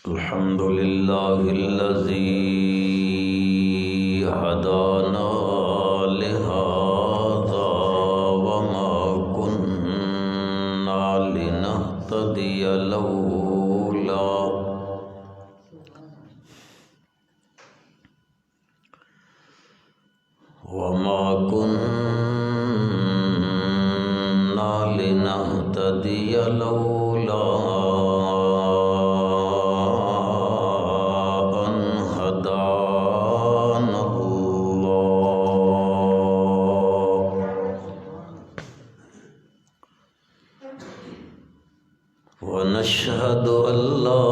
الحمد لله الذي هدانا لهذا وما كنا لنهتدي لولا أن هدانا الله. ونشهد أن لا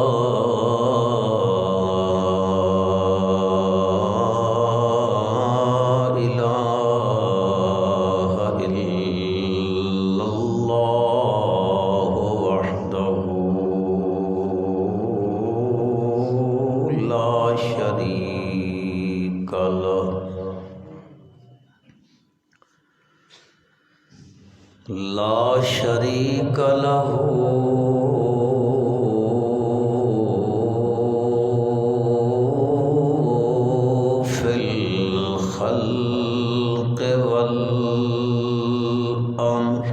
إله إلا الله وحده لا شريك له في الخلق والأمر.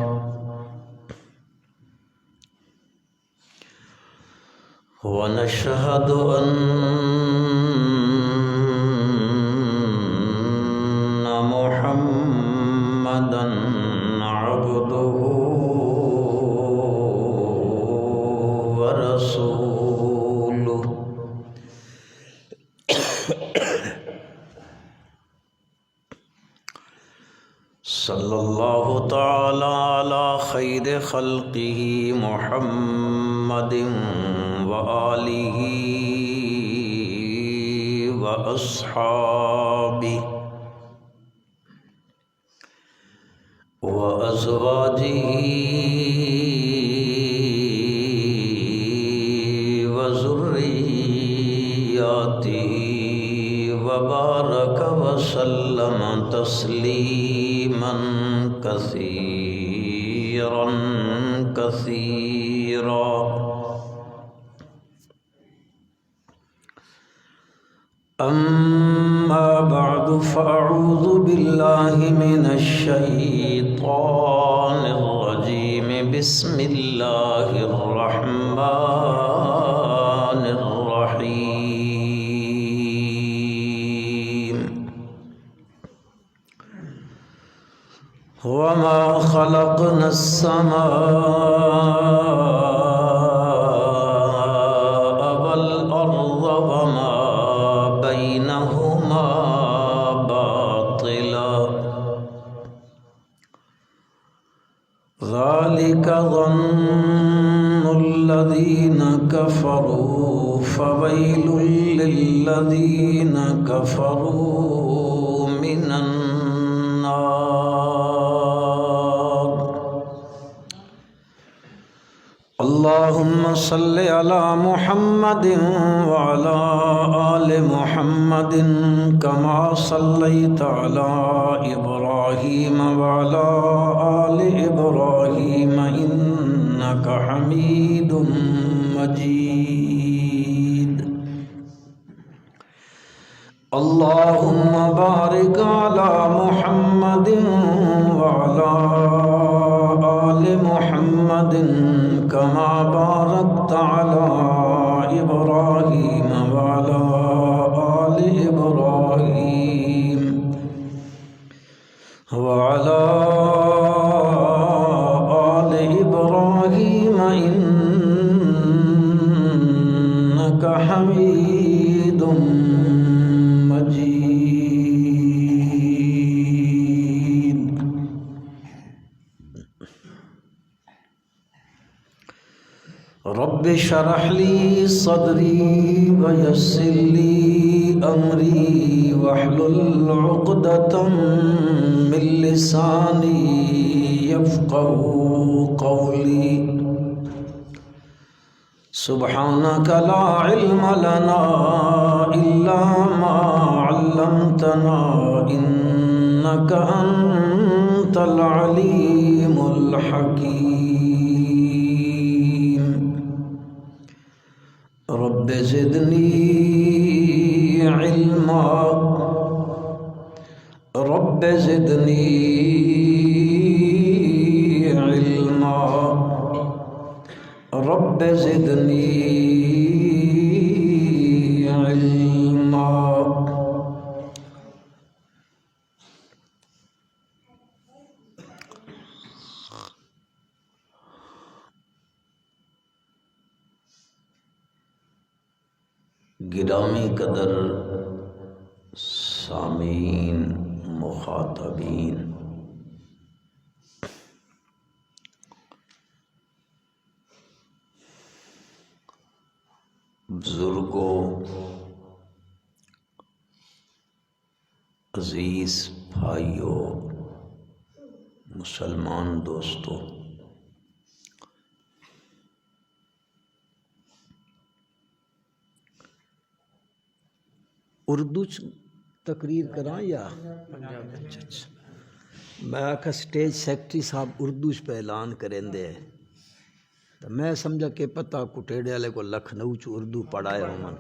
ونشهد أن محمدًا عبده ورسوله. صلى الله تعالى على خير خلقه محمد وآله وأصحابه وأزواجه وذرياته وبارك وسلم تسليما كثيرا كثيرا. أما بعد فأعوذ بالله من الشيطان الرجيم. بسم الله الرحمن الرحيم. وما خلقنا السماء والأرض وما بينهما باطلا. ذلك ظن الذين كفروا فويل للذين كفروا من النار. اللهم صل على محمد وعلى آل محمد كما صليت على إبراهيم وعلى آل إبراهيم إنك حميد مجيد. اللهم بارك على محمد وعلى آل محمد كما باركت على إبراهيم وعلى آل إبراهيم وعلى آل إبراهيم إنك حميد مجيد. رب اشرح لي صدري ويسر لي أمري واحلل عقدة من لساني يفقهوا قولي. سبحانك لا علم لنا إلا ما علمتنا إنك أنت العليم الحكيم. رب رب زدنی علما رب زدنی علما رب زدنی علما. گرامی قدر سامعین مخاطبین، بزرگوں، عزیز بھائیوں، مسلمان دوستوں، اردو تقریر کراں یا اچھا میں آخا سٹیج سیکٹری صاحب اردو پہ اعلان کریں دے تو میں سمجھا کہ پتہ کٹیڑے والے کو لکھنؤ چ اردو پڑھائے ہوں.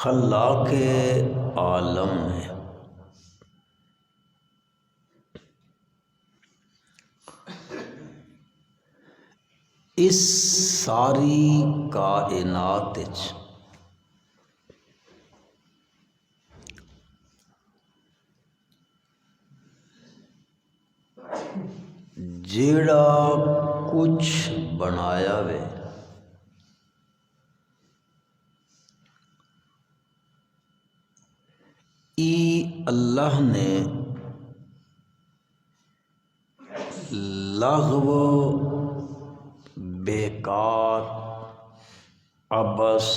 خلاق عالم ہے، اس ساری کائنات جیڑا کچھ بنایا وے اللہ نے لغو بیکار عبث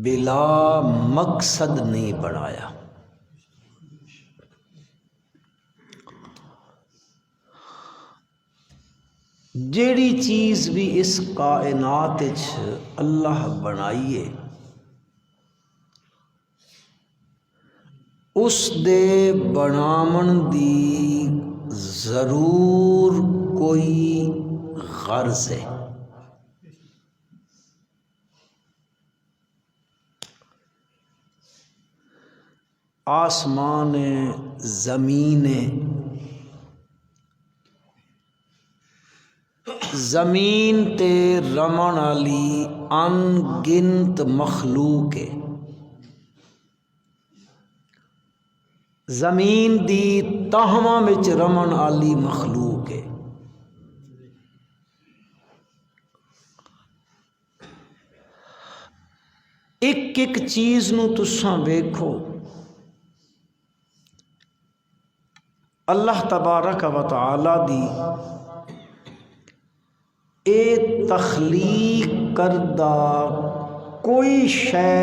بلا مقصد نہیں بنایا. جیڑی چیز بھی اس کائنات اللہ بنائیے اس دے بنامن دی ضرور کوئی غرض ہے. آسمان زمین زمین تے رمن والی ان گنت مخلوق ہے. زمین دی تہواں وچ رمن والی مخلوق ہے. ایک ایک چیز نو تساں ویکھو، اللہ تبارک و تعالی دی اے تخلیق کردہ کوئی شے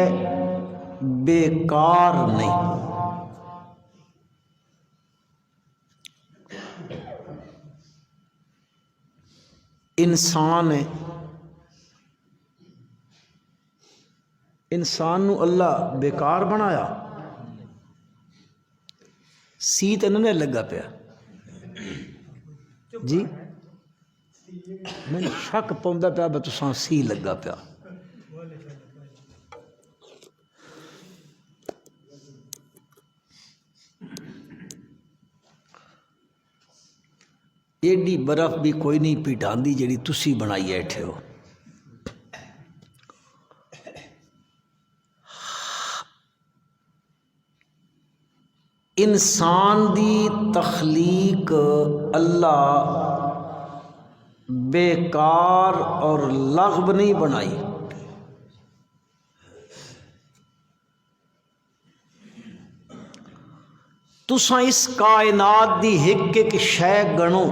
بیکار نہیں. انسان ہے، انسان نو اللہ بیکار بنایا، سی تے نہیں لگا پیا جی، میں شک پوندا پیا بہ تساں سی لگا پیا. ایڈی برف بھی کوئی نہیں پٹاندی جڑی تسی بنائی بیٹھے ہو. انسان دی تخلیق اللہ بیکار اور لغو نہیں بنائی. تساں اس کائنات دی ایک ایک شے گنو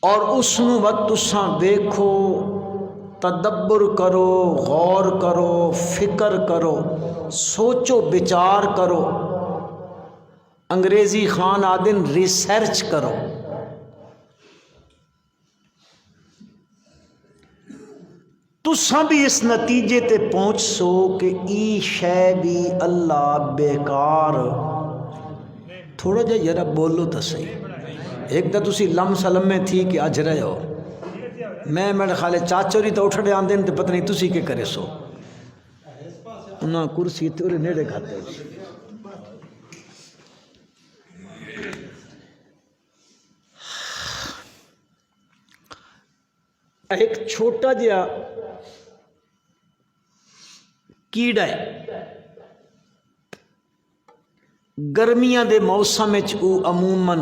اور اس نو تساں دیکھو، تدبر کرو، غور کرو، فکر کرو، سوچو بچار کرو، انگریزی خان آدن ریسرچ کرو. تساں بھی اس نتیجے تے پہنچ سو کہ ای شے بھی اللہ بیکار تھوڑا جا یرا بولو تو صحیح ایک تو تسی لم سلم میں تھی کہ اج رہے ہو میں میرے خالے چاچوری تو اٹھڑے آندے تو پتہ نہیں تسی کے کرے سو انہاں کرسی تے نیڑے کھاتے ہو ایک چھوٹا جہا کیڑا ہے گرمیاں دے موسم او عموماً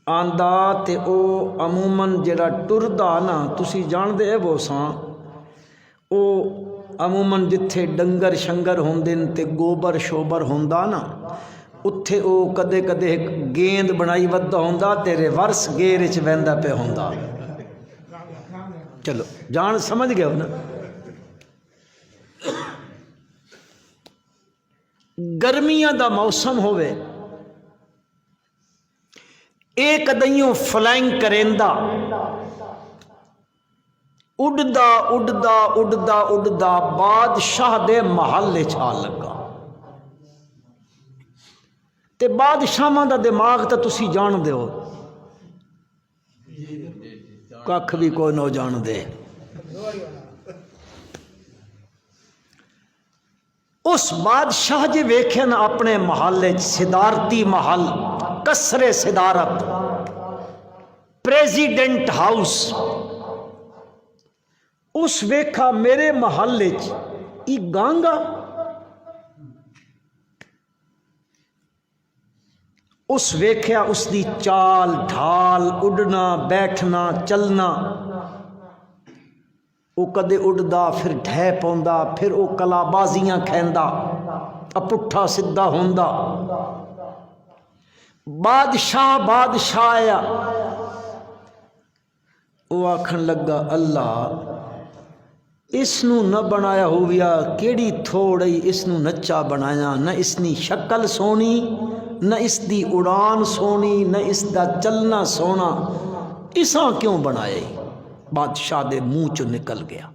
آندا تے او عموماً جڑا ٹردا نا تسی جان دے وہ ساں او عموماً جتھے ڈنگر شنگر ہوندے تے گوبر شوبر ہوندا نا اتھے او کدے کدے ایک گیند بنائی ودا ہوندا تے ریورس گیئر وچ ویندا پہ ہوندا چلو جان سمجھ گئے ہو نا گرمیاں دا موسم ہوئے ایک دئیوں فلائنگ کریندا اڑدا اڑدا اڑدا اڑدا بادشاہ دے محل چھا لگا تے بادشاہاں دا دماغ تا تسی جان دے ہو ککھ بھی کوئی نہ جان دے اس بادشاہ جی ویکھے نا اپنے محلے صدارتی محل قصر صدارت پریزیڈنٹ ہاؤس اس ویکھا میرے محلے ای گانگا اس ویکھیا اس دی چال ڈھال اڑنا بیٹھنا چلنا او کدے اڑدا پھر ڈھے پوندا پھر او کلا بازیاں کھیندا پٹھا سدھا ہوندا بادشاہ آیا او آکھن لگا اللہ اس نو نہ بنایا ہویا کیڑی تھوڑی اس نو نچا بنایا نہ اس نی شکل سونی نہ اس دی اڑان سونی نہ اس دا چلنا سونا اساں کیوں بنائے بادشاہ دے منہ چو نکل گیا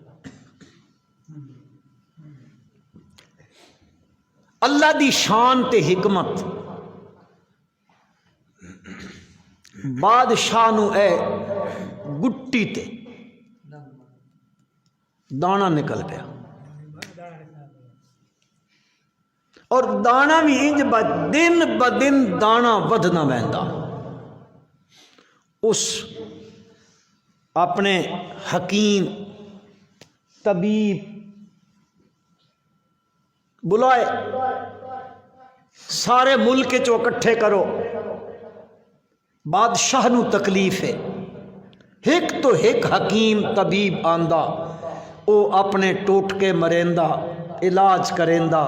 اللہ دی شان تے حکمت بادشاہ نو اے گٹی تے دانا نکل پیا اور دانا بھی انج دن بدن دانا ودنا ویندا اس اپنے حکیم طبیب بلائے سارے ملک چو اکٹھے کرو بادشاہ نو تکلیف ہے ایک تو ایک حکیم طبیب آندا او اپنے ٹوٹکے مریندا علاج کریندا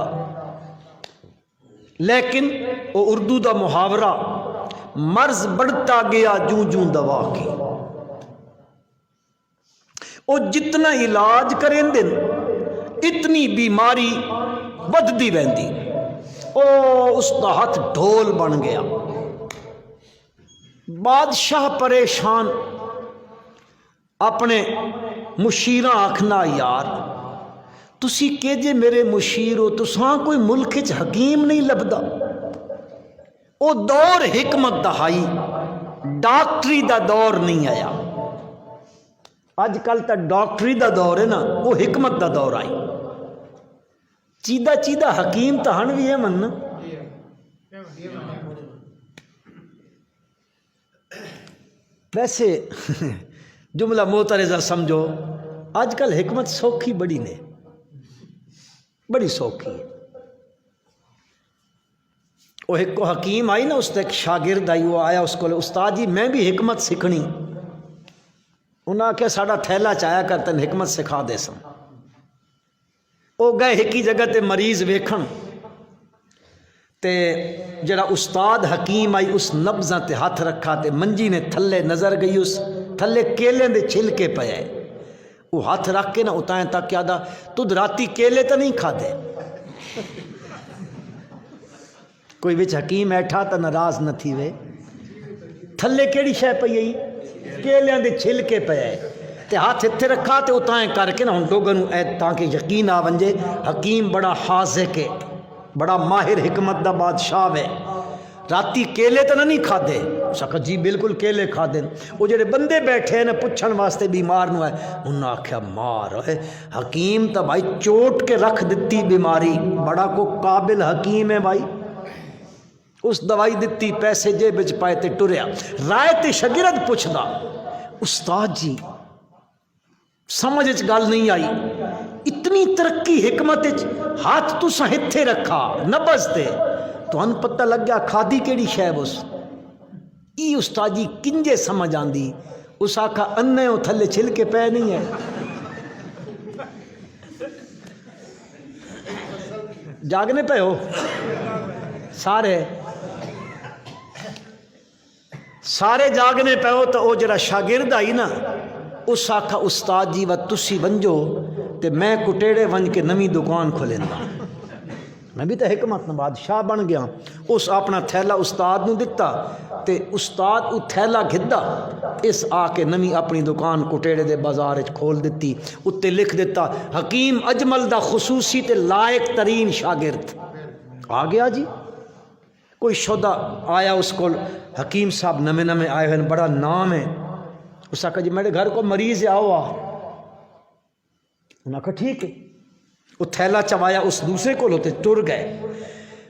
لیکن او اردو دا محاورہ مرض بڑھتا گیا جوں جوں دوا کی او جتنا علاج کریں دن اتنی بیماری بدتی ویندی او اس دا ہاتھ ڈھول بن گیا بادشاہ پریشان اپنے مشیرہ آکھنا یار تسی کہ جے میرے مشیر ہو تساں کوئی ملک چ حکیم نہیں لبدا او دور حکمت دا ہائی ڈاکٹری دا دور نہیں آیا اج کل تا ڈاکٹری دا دور ہے نا وہ حکمت دا دور آئی چیدہ چیدہ حکیم تا ہن بھی ہے من ویسے جملہ معترضہ سمجھو آج کل حکمت سوکھی بڑی نے بڑی سوکھی ہے وہ ایک کو حکیم آئی نا اس تے ایک شاگرد آئی وہ آیا اس کو استاد جی میں بھی حکمت سکھنی انہاں کہ ساڑا تھیلا چایا کر تن حکمت سکھا دے سن او گئے ایک ہی جگہ تے مریض ویکھن تے جڑا استاد حکیم آئی اس نبضاں تے ہاتھ رکھا تے منجی نے تھلے نظر گئی اس تھلے کیلے دے چھلکے پئے وہ ہاتھ رکھ کے نا اتائیں تک کیا دا تُدھ راتی کیلے تا نہیں کھا دے کوئی وچ حکیم ایٹھا تا ناراض نہ تھی وے تھلے کیڑی شے پئی کیلیاں دے چھلکے پئے تے ہاتھ اتھے رکھا تے اتائیں کر کے نا ہن لوگوں اے تاکہ یقین آ ونجے حکیم بڑا حاذق ہے، بڑا ماہر حکمت دا بادشاہ ہے۔ راتی کیلے تو نہیں کھادے، سکا جی بالکل کیلے کھا دیں۔ وہ جڑے بندے بیٹھے ہیں نا پوچھن واسطے بیمار نو ہے، انہاں آکھیا مار ہے حکیم تا بھائی چوٹ کے رکھ دیتی بیماری، بڑا کو قابل حکیم ہے بھائی۔ اس دوائی دیتی، پیسے جیب وچ پائے تے ٹریا۔ رائے تے شاگرد پوچھدا استاد جی سمجھ وچ گل نہیں آئی، اتنی ترقی حکمت وچ ہاتھ تساں ہتھے رکھا نبض تے تو ان پتہ لگ گیا کھادی کیڑی شے بس ای استاد جی کنجے سمجھ آندی۔ اس آکھا انے او تھلے چھل کے پے نہیں ہے۔ جاگنے پہ ہو سارے جاگنے پہ ہو تو او جڑا شاگرد آئی نا اس آکھا استاد جی و تسی ونجو تے میں کٹیڑے ونج کے نویں دکان کھولیندا، میں بھی تو حکمت نہ بادشاہ بن گیا۔ اس اپنا تھیلا استاد نو دتا تے استاد او تھیلا گھدا، اس آ کے نویں اپنی دکان کٹیڑے دے بازار وچ کھول دتی، اتے لکھ دیتا حکیم اجمل دا خصوصی تے لائق ترین شاگرد۔ آ گیا جی کوئی شودا آیا اس کو، حکیم صاحب نمے نمے آئے ہوئے بڑا نام ہے، اس آکھا جی میرے گھر کو مریض ہے آؤ آ، انہوں نے کہا ٹھیک ہے۔ وہ تھیلا چوایا اس دوسرے کو لوتے ٹر گئے۔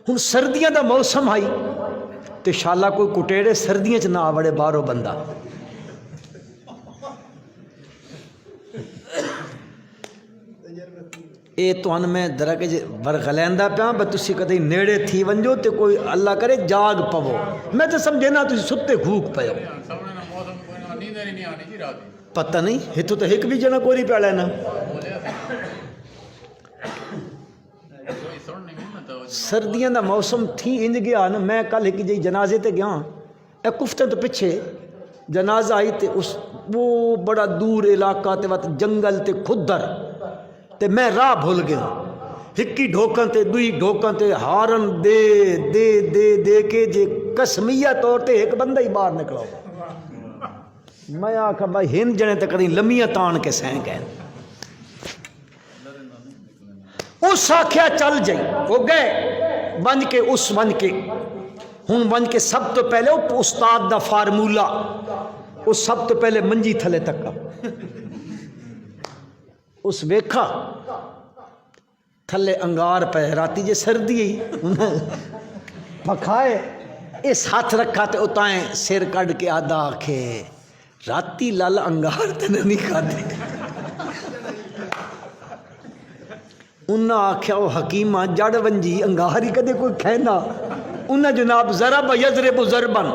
ہن سردیاں دا موسم آئی تے شالا کوئی کٹیڑے سردیاں چ نہ آوڑے باہروں بندہ، اے تو ان میں درکے برغلیندا پیا بس تسی کدی نیڑے تھی ونجو تے کوئی اللہ کرے جاگ پو، میں تو سمجھے نا تسی ستے گھوک پے ہو، پتہ نہیں ہتو تو ایک بھی جنا کوئی پیا لینا۔ سردیاں دا موسم تھی انج گیا نا، میں کل ایک جی جنازے تے گیا، ایک کفتہ تو پچھے جنازہ آئی تے اس وہ بڑا دور علاقہ تے وقت جنگل تے کھدر تے میں راہ بھول گیا، ہکی ڈھوکاں تے دوئی ڈھوکاں تے ہارن دے دے دے دے کے جے قسمیہ طور تے ایک بندہ ہی باہر نکلا ہو۔ میں آکھا بھائی ہند جنے تے کدی لمیاں تان کے سہیں گئے، اس آکھیا چل جائی، وہ گئے بن کے اس بن کے ہن بن کے سب تو پہلے استاد دا فارمولا، اس سب تو پہلے منجی تھلے تکا، اس ویکھا تھلے انگار پہ راتی جے سردی ہی پکھائے، اس ہاتھ رکھا تے اتائیں سر کڈ کے آدھا آکھے راتی لال انگار تے نہیں کھادے۔ انہاں آکھیا وہ حکیمہ جڑ ونجی انگار ہی کدے کوئی کھینا، انہاں جناب ضرب یضرب ضربن،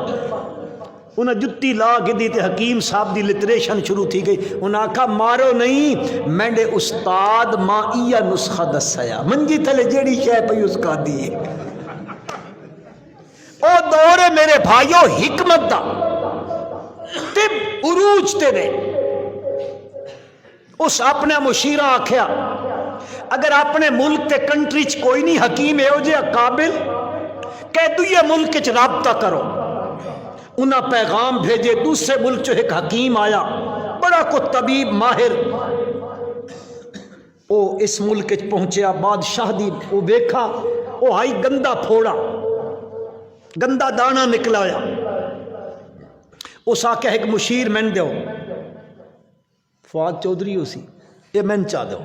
انہاں جتی لا گدی تے حکیم صاحب دی لٹریشن شروع تھی گئی، انہاں آکھا مارو نہیں، میں استاد ماں ایا نسخہ دسیا، منجی تھلے جیڑی شے پئی اس کا دی او دور میرے بھائیو حکمت دا تے عروج تے نے۔ اس اپنے مشیرہ آکھیا اگر اپنے ملک تے کنٹری چ کوئی نہیں حکیم ہے جے قابل کہ دوسرے ملک چ رابطہ کرو، انہاں پیغام بھیجے، دوسرے ملک چ ایک حکیم آیا بڑا کو طبیب ماہر، او اس ملک چ پہنچیا، بادشاہ دی او ویکھا، او آئی گندا پھوڑا، گندا دانا نکلا آیا، اس آکھیا ایک مشیر میں دیو، فواد چودھری ہو سی، یہ میں چاہ دو،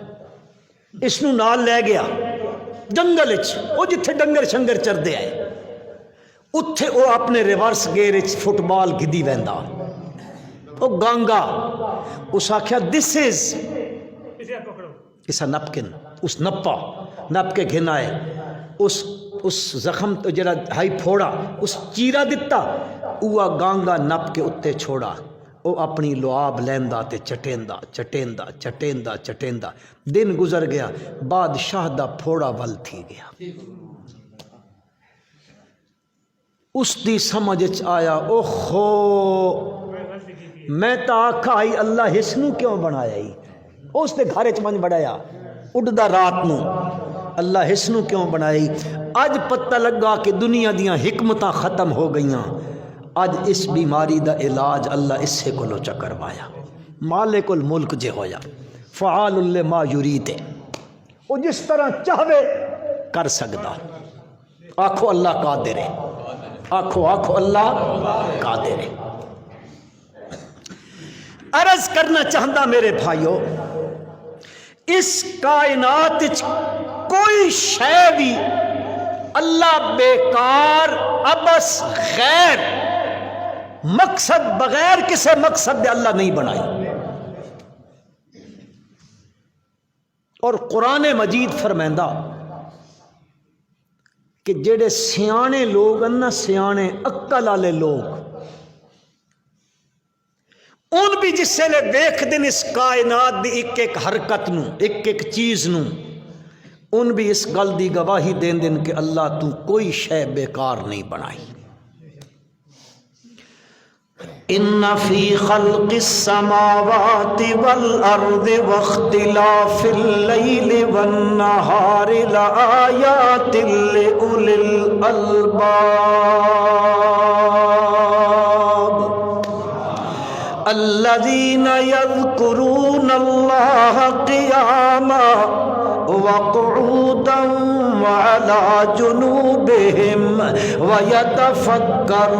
اس نو نال لے گیا جنگل اچ، وہ جتھے ڈنگر شنگر چر دے آئے، اتھے وہ اپنے ریورس گیئر اچ فٹ بال گدی ویندا، وہ گانگا، اس آکھیا دس از اسا نپکن، اس نپا نپ کے گھن آئے، اس زخم تو جڑا ہائی پھوڑا اس چیرا دتا، اوہ گانگا نپ کے اتے چھوڑا، وہ اپنی لعاب لیندا تے چٹیندا چٹیندا چٹیندا چٹیندا، دن گزر گیا، بادشاہ دا پھوڑا ول تھی گیا۔ اس دی سمجھ آیا اوہو میں تا آکھا آئی اللہ حسنو کیوں بنایا ہی، اس دے گھر من بڑھایا اڈدا رات نو، اللہ حسنو کیوں بنایا ہی۔ اج پتہ لگا کہ دنیا دیاں حکمتاں ختم ہو گئیاں، اج اس بیماری دا علاج اللہ اس سے کو لوچا کروایا۔ مالک الملک جے ہویا فعال لما یرید، وہ جس طرح چاہے کر سکدا۔ آکھو اللہ قادر ہے، آکھو اللہ قادر ہے۔ عرض کرنا چاہتا میرے بھائیو، اس کائنات کوئی شے بھی اللہ بیکار ابس غیر مقصد بغیر کسے مقصد دے اللہ نہیں بنائی۔ اور قرآن مجید فرمائندہ کہ جڑے سیانے لوگ ہیں نا، سیانے عقل والے لوگ، ان بھی جس سے دیکھ دن اس کائنات دی ایک ایک حرکت نو، ایک ایک چیز نو، ان بھی اس گل دی گواہی دین دن کہ اللہ تو کوئی شے بیکار نہیں بنائی۔ ان فی خلق السماوات والارض واختلاف اللیل والنہار لآیات لأولی الالباب الذین یذکرون اللہ قیاما وقعودا وعلى جنوبهم ويتفكرون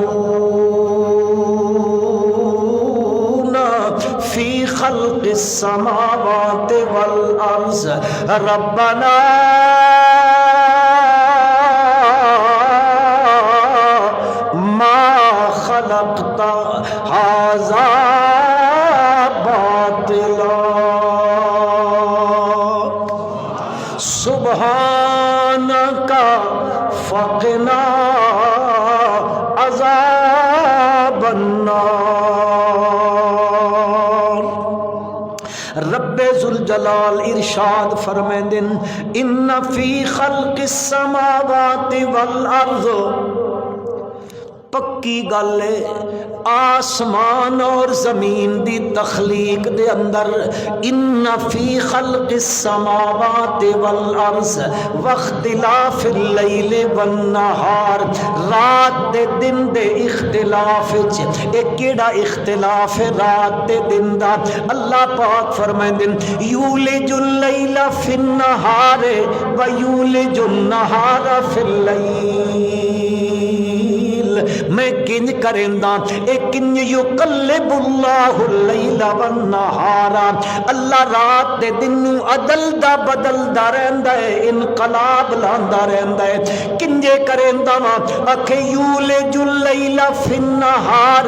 في خلق السماوات والأرض ربنا ما خلقت هذا باطلا سبحانك فقنا عذاب النار۔ رب ذوالجلال ارشاد فرمائندن ان فی خلق السماوات والارض، پکی گل ہے آسمان اور زمین دی تخلیق دے اندر، ان فی خلق السماوات والارض واختلاف اللیل والنہار، رات دے دن دے اختلاف وچ ایک کیڑا اختلاف ہے رات دے دن دا؟ اللہ پاک فرمائندے یولج اللیل فی النہار ویولج النہار فی اللیل، میں کنج کریندا اے کنج یقلب اللہ اللیل والنہار، اللہ رات دے دن نو عدل دا بدل دا رہندا ہے، انقلاب لاندا رہندا ہے۔ کنجے کریندا وا اکھے یولج اللیل فی النہار،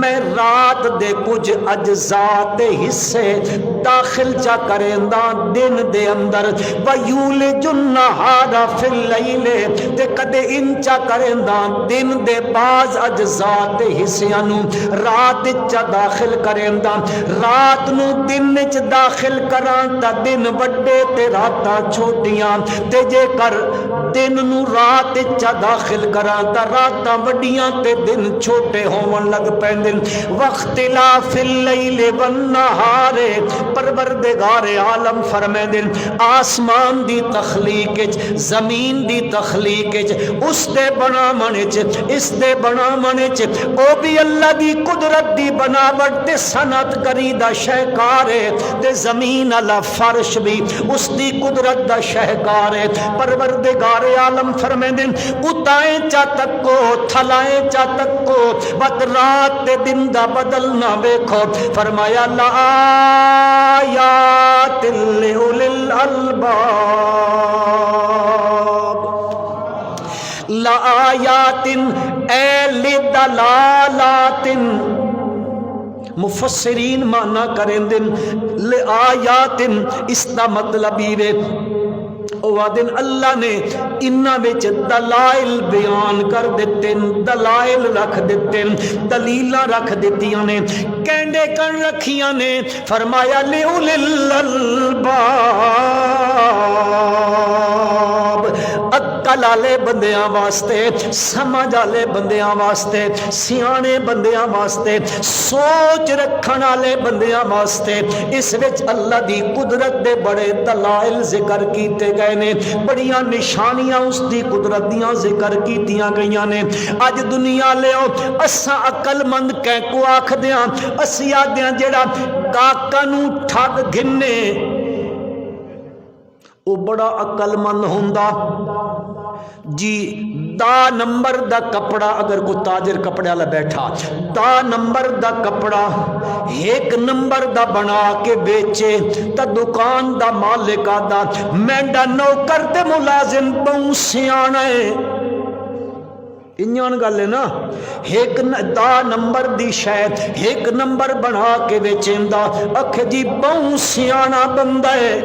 میں رات دے کچھ اجزاء تے حصے داخل چا کریندا دن دے اندر، ویولج النہار فی اللیل، تے کدے انچا کریندا دن دے بعض اجزاء تے حصیاں نو رات چا داخل کریندا، رات نو دن چ داخل کراں تا دن وڈے تے راتاں چھوٹیاں، تے جے کر دن نو رات چا داخل کراں تا راتاں وڈیاں تے دن چھوٹے ہون لگ پیندن۔ واختلاف اللیل والنہار، پروردگار عالم فرمائندن آسمان دی تخلیق وچ، زمین دی تخلیق وچ، اس دے بناون وچ، اس دے بناون وچ، او بھی اللہ دی قدرت دی بناوٹ تے صنعت کری دا شہکار ہے، تے زمین علا فرش بھی اس دی قدرت دا شہکار ہے۔ پروردگار عالم فرمائندن اتائیں چا تکو تھلائیں چا تکو، بد رات تے دن دا بدل نہ ویکھو، فرمایا لآیات لأولی الالباب، لآیات اے لدلالات، مفسرین مانا کریں دن لآیات، اس دا مطلب یہ دن اللہ نے انہاں وچ دلائل بیان کر دیتے، دلائل رکھ دیتے، دلیلاں رکھ دیتیاں نے، کینڈے کن رکھیاں نے، فرمایا لِأُولِي الْأَلْبَابِ، عقل والے بندیاں واسطے، سمجھ والے بندیاں واسطے، سیانے بندیاں واسطے، سوچ رکھن والے بندیاں واسطے اس وچ اللہ دی قدرت دے بڑے دلائل ذکر کیتے گئے نے، بڑیاں نشانیاں اس دی قدرت دیاں ذکر کیتیاں گئیاں نے۔ اج دنیا لیو اساں عقل مند کہیں کو آکھ دیاں، اسی آدیاں جڑا گاہکاں نوں ٹھگ گھنے او بڑا عقل مند ہوندا جی۔ دا نمبر دا کپڑا اگر کوئی تاجر کپڑے والا بیٹھا، دا نمبر دا کپڑا ایک نمبر دا بنا کے بیچے تا دکان دا مالک آدا مینڈا نوکر تے ملازم بہوں سیانا ہے، انجان گل ہے نا۔ ایک دا نمبر دی شاید ایک نمبر بنا کے بیچیں دا اکھ جی بہوں سیانا بندہ ہے۔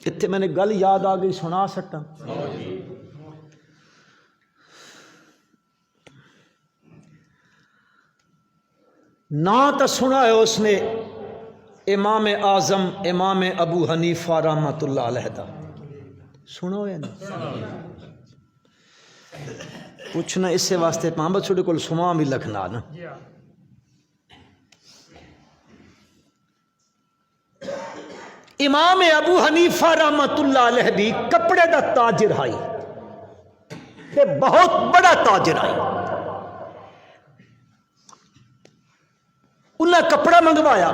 اتنے میں نے گل یاد آ گئی، سنا سکتا نہ تو سنا ہے اس نے امام اعظم امام ابو حنیفہ رحمۃ اللہ علیہ دا، سنو ہے نا پوچھنا اس سے واسطے محمد چھوٹے کو سما بھی لکھنا نا۔ امام ابو حنیفہ رحمت اللہ علیہ بھی کپڑے دا تاجر آئی تے بہت بڑا تاجر آئی، انہیں کپڑا منگوایا،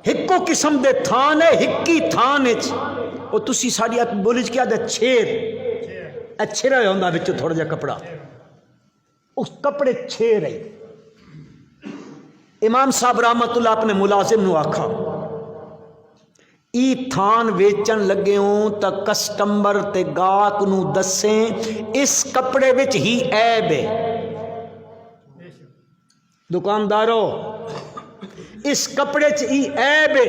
ہکو قسم دے تھان ہے، ہکی تھان وہ تسی ساڑی بولی کیا دے چھیر اچھے رہے ہوندہ بچو تھوڑا جا کپڑا، اس کپڑے چھیر رہی۔ امام صاحب رحمت اللہ اپنے ملازم نو آکھا ای تھان ویچن لگے ہوں تا کسٹمبر تے گاہک نو دسیں اس کپڑے وچ ہی عیب ہے، دکاندارو اس کپڑے چ ہی عیب ہے،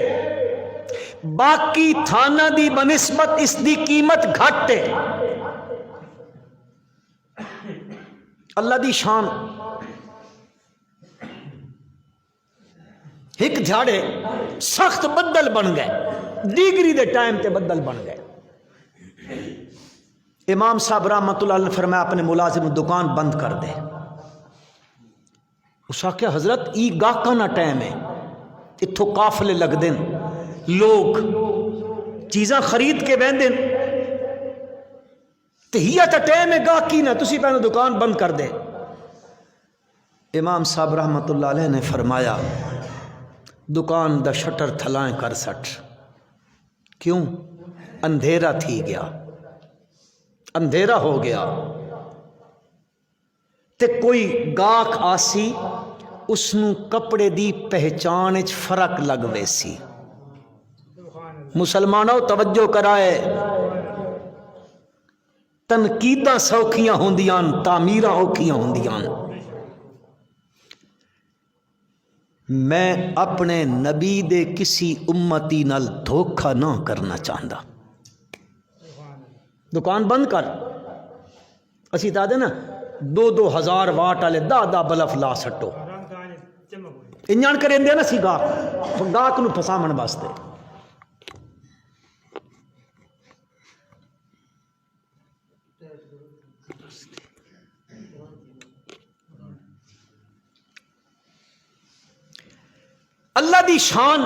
باقی تھانہ دی بنسبت اس دی قیمت گھٹ ہے۔ اللہ دی شان، ایک جھاڑے سخت بدل بن گئے، ڈگری دے ٹائم تے بدل بن گئے۔ امام صاحب رحمت اللہ علیہ نے فرمایا اپنے ملازم دکان بند کر دے۔ اس آخیا حضرت ای گاہکانہ ٹائم ہے، اتھوں قافلے لگ دیں، لوگ چیزاں خرید کے بہن دیں، تہیہ تا ٹائم ہے گاہکی نہ، تسی پہنے دکان بند کر دے۔ امام صاحب رحمت اللہ علیہ نے فرمایا دکان دا شٹر تھلائیں کر سٹ، کیوں؟ اندھیرا تھی گیا، اندھیرا ہو گیا تے کوئی گاہک آسی اس نو کپڑے دی پہچان وچ فرق لگ ویسی۔ مسلمانوں توجہ کرائے، تنقیداں سوکھیاں ہوندیاں، تعمیراں اوکھیاں ہوندیاں۔ میں اپنے نبی دے کسی امتی نال دھوکھا نہ کرنا چاہتا، دکان بند کر، اسی تا دے نا 2,000 واٹ والے 10 بلف لا سٹو، انجان کریں دے نا سی گاہک نو پھسامن واسطے۔ اللہ دی شان،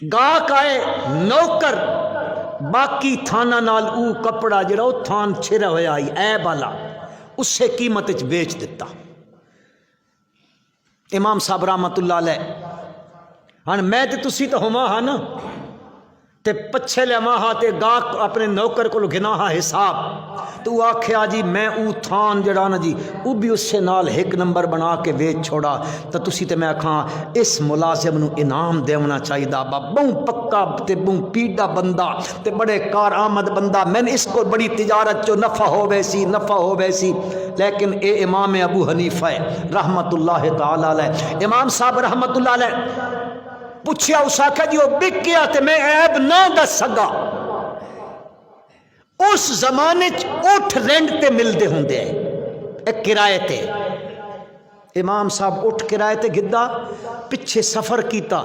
گاہک آئے نوکر باقی تھانہ نال او کپڑا جڑا او تھان چھرا ہویا آئی عیب والا اس سے قیمت وچ بیچ دیتا۔ امام صاحب رحمت اللہ علیہ ہن میں تے تسی تو ہما ہاں نا تے پچھے لے ماہا تے گاہک اپنے نوکر کو گنا ہا حساب، تو آکھیا جی میں او تھان جڑا نا جی او بھی اس سے نال ایک نمبر بنا کے بیچ چھوڑا، تو تسی تے میں آکھاں اس ملازم نو انعام دیونا چاہیے دا، بہوں پکا تے بہوں پیڈا بندہ تے بڑے کار آمد بندہ، میں نے اس کو بڑی تجارت چو نفع ہو ویسی نفع ہو ویسی۔ لیکن اے امام ابو حنیفہ رحمت اللہ تعالی علیہ، امام صاحب رحمت اللہ علیہ پوچھیا، اس آکھا جی وہ بک گیا تے میں عیب نہ دس سکا۔ اس زمانے اٹھ رینٹ تے ملتے ہوں دے ایک کرائے تے، امام صاحب اٹھ کرائے تے گدا پچھے سفر کیتا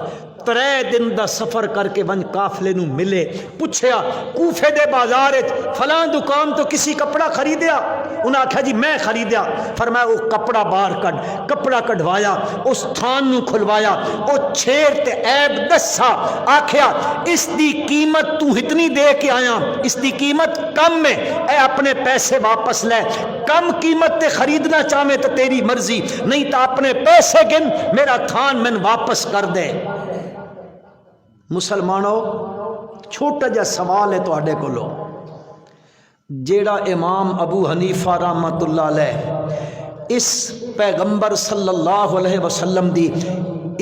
3 دن دا سفر کر کے ون قافلے نو ملے، پوچھیا کوفے دے بازار وچ فلاں دکان تو کسی کپڑا خریدیا؟ انہاں آکھیا جی میں خریدیا۔ فرمایا وہ کپڑا باہر کڈ، کپڑا کڈوایا، اس تھان نو کھلوایا، او چھیر تے عیب دسا، آکھیا اس دی قیمت تو اتنی دے کے آیا، اس دی قیمت کم ہے، اے اپنے پیسے واپس لے، کم قیمت تے خریدنا چاہے تو تیری مرضی، نہیں تو اپنے پیسے گن، میرا تھان من واپس کر دے۔ مسلمانوں چھوٹا جا سوال ہے تواڈے کولو، جیڑا امام ابو حنیفہ رحمت اللہ علیہ اس پیغمبر صلی اللہ علیہ وسلم دی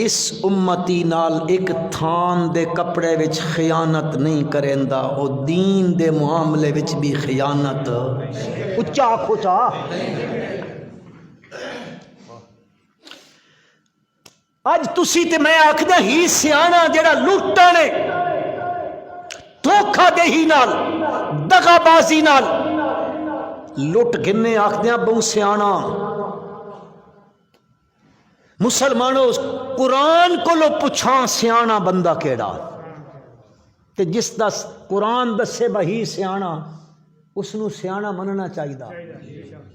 اس امتی نال ایک تھان دے کپڑے وچ خیانت نہیں کریندا، او دین دے معاملے وچ بھی خیانت، اچا آکھو چا۔ اج تسی تے میں آکھدا ہی سیاںا جڑا لوٹا نے دھوکھا دہی نال دغا بازی نال لٹ گنے آکھدیاں بہوں سیاںا۔ مسلمانوں قرآن کو لو پچھاں سیاںا بندہ کیڑا، تے جس دا قرآن دسے بہی سیاںا اس نو سیاںا مننا چاہیے۔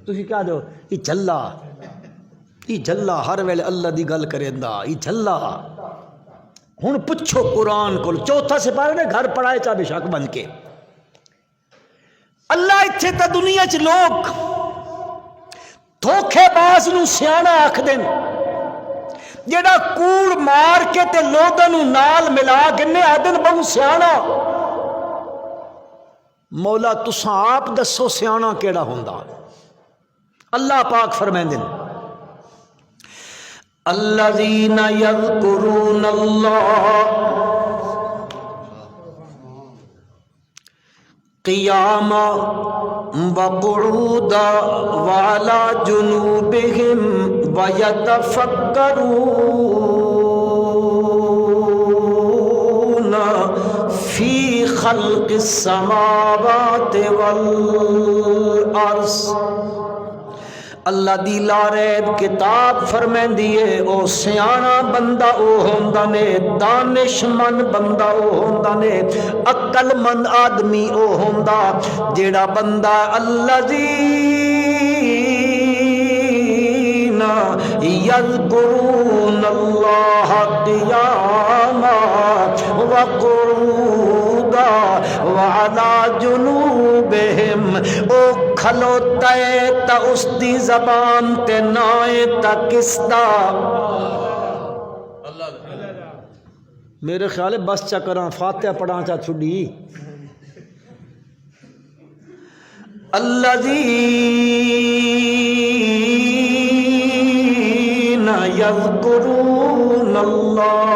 تسی کیا دو یہ جھلا، یہ جھلا ہر ویلے اللہ دی گل کریندا، یہ جھلا۔ ہن پچھو قرآن کو، چوتھا سپارہ نے گھر پڑھائے چاہ بے شک بن کے۔ اللہ اتھے تا دنیا چ لوگ دھوکھے باز نو سیاںا آکھ دین، جیڑا کوڑ مار کے تے لوگاں نو نال ملا گنے آدن بہوں سیاںا۔ مولا تساں آپ دسو سیاںا کیڑا ہوندا؟ اللہ پاک فرمیندن الذین یذکرون اللہ قیاما وقعودا وعلی جنوبہم ویتفکرون فی خلق السماوات والارض۔ اللہ دی لاریب کتاب فرمین دیئے او سیانا بندہ او ہوندہ نے، دانش من بندہ او ہوندہ نے، عقل مند آدمی او ہوندہ جیڑا بندہ الذین یذکرون اللہ قیاما وقعودا وعلی جنوبہم، او کھلوتے تا اس دی زبان تے نائے تا کس دا۔ میرے خیال ہے بس چکراں فاتحہ پڑھاں چا چھڑی۔ الذین یذکرون اللہ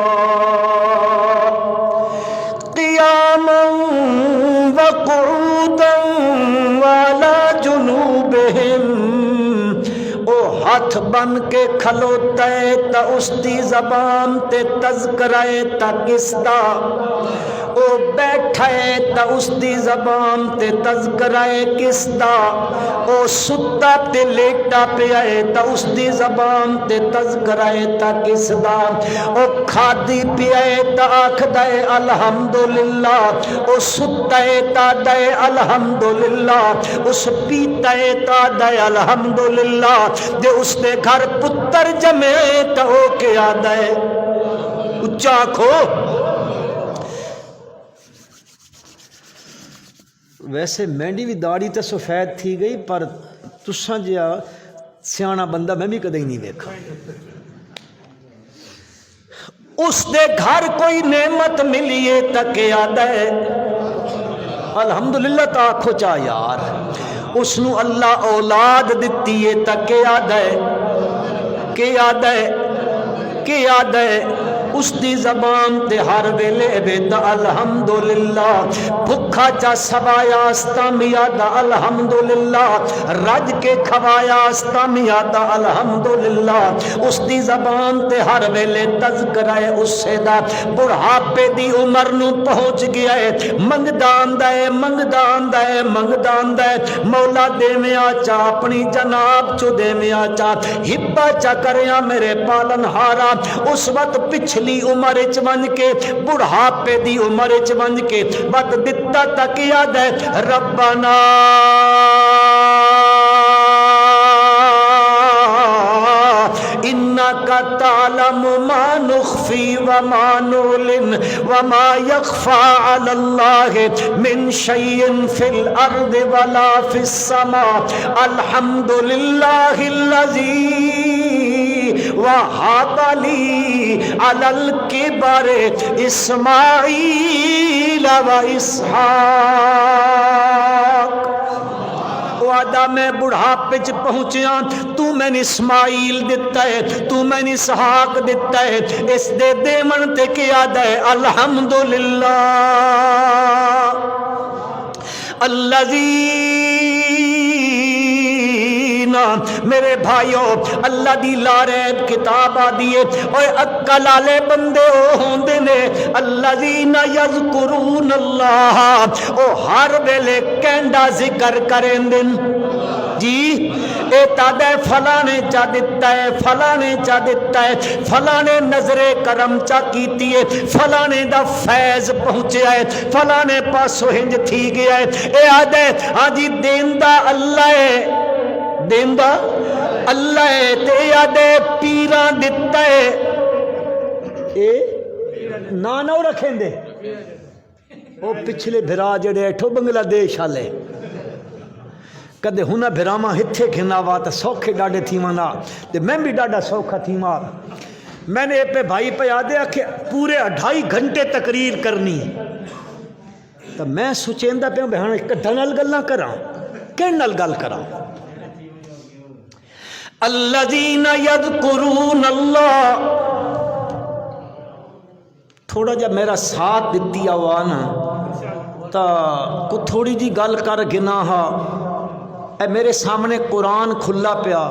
قیاما وقعودا وعلی جنوبہم، او ہاتھ بن کے کھلوتے تا اس دی زبان تے تذکرہ تا کس دا، او بیٹھے تا اس دی زبان تے تذکرہ کس دا، او ستا تے لیٹا پیائے تا اس دی زبان تے تذکرہ تا کس دا، او کھادی پیائے تا آکھ دائے الحمدللہ، او ستا تا دائے الحمدللہ، اس پیتا تا دائے الحمدللہ، دے اس دے گھر پتر جمے تا ہو کے آدائے اچھا کھو۔ ویسے مینڈی بھی داڑھی تے سفید تھی گئی، پر تساں جیا سیاںا بندہ میں بھی کدے ہی نہیں دیکھا۔ اس دے گھر کوئی نعمت ملیے تک یاد ہے الحمدللہ تا آکھو چا یار، اس نو اللہ اولاد دیتی ہے تک یاد ہے کہ یاد ہے کہ یاد ہے، اس دی زبان تے ہر ویلے بیدا الحمدللہ، بھکھا چا سوایا استا میادا الحمدللہ، رج کے کھوایا استا میادا الحمدللہ، اس دی زبان تے ہر ویلے تذکرہ اس سے دا، بڑھاپے دی عمر نو پہنچ گیا ہے، منگدان دے منگدان دے منگدان دے، مولا دے میں آچا اپنی جناب چو دے میں آچا، ہبا چا کریا میرے پالن ہارا، اس وقت پچھلے پچھلی عمر چ ون کے بڑھاپے دی عمر چ ون کے وقت دتا تک یاد ہے ربنا انک تعلم ما نخفی وما نعلن وما یخفی علی اللہ من شیء فی الارض ولا فی السماء الحمدللہ الذی وہب لی علی الکبر اسماعیل و اسحاق وعدہ میں بڑھاپے چ پہنچیا تو میں نے اسماعیل دتا ہے تو میں نے اسحاق دتا ہے اس دے دیمن تے کیا دے الحمدللہ الذین میرے بھائیو اللہ دی لارے کتاب آدیے اوے اکل والے بندے او ہوندے نے الذین یذکرون اللہ او ہر ویلے کینڈا ذکر کریں دن جی اے تادے فلانے چا دیتا ہے فلانے چا دیتا ہے فلانے نظر کرم چا کیتی ہے فلانے دا فیض پہنچیا ہے فلانے پاسو ہنج تھی گیا ہے اے آدھے آجی دیندہ اللہ ہے دیندہ اللہ ہے تے آدھے پیران دیتا ہے اے نانو رکھیں دے او پچھلے بھرا جڑے ایٹھو بنگلہ دیش آلے کدے ہونا بھراما ہتھے کھنا وا تا سوکھے ڈاڑے تھی مانا تے میں بھی ڈاڑا سوکھا تھی ماں میں نے پہ بھائی پہ یادے کہ پورے 2.5 گھنٹے تقریر کرنی تو میں سوچیندہ پہ بہن کڈھا نال گل نہ کراں کہن نال گل کراں الذین یذکرون اللہ تھوڑا جا میرا ساتھ دیتی آوانا تا کو تھوڑی جی گل کر گنا ہا اے میرے سامنے قرآن کھلا پیا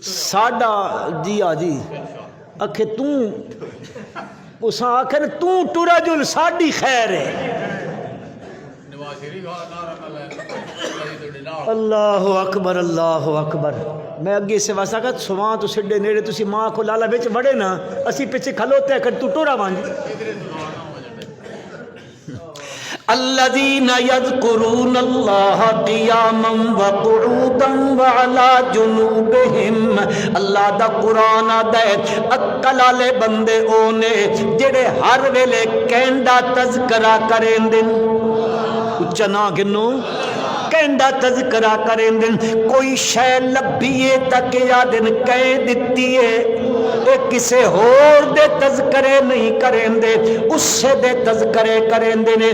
ساڑھا جی آجی اکھے توں اساں آکھے توں ٹورا جل ساڑھی خیر ہے اللہ اکبر اللہ اکبر میں اگے سے واسا کہ سواں تو سڈے نیڑے تسی ماں کو لالا بچ بڑے نا اسی پیچھے کھلوتے ہیں کہ تو ٹورا وانج الذین یذکرون اللہ قیاما وقعودا وعلا جنوبہم اللہ دا قرآن آدھے اکل والے بندے اونے جڑے ہر ویلے کینڈا تذکرہ کریں دن چنا گنو کینڈا تذکرہ کریں دن کوئی شے لبھیے تک یا دن کہہ دیتی ہے اے کسے ہور دے تذکرے نہیں کریں دے اس سے دے تذکرے کریں دے نے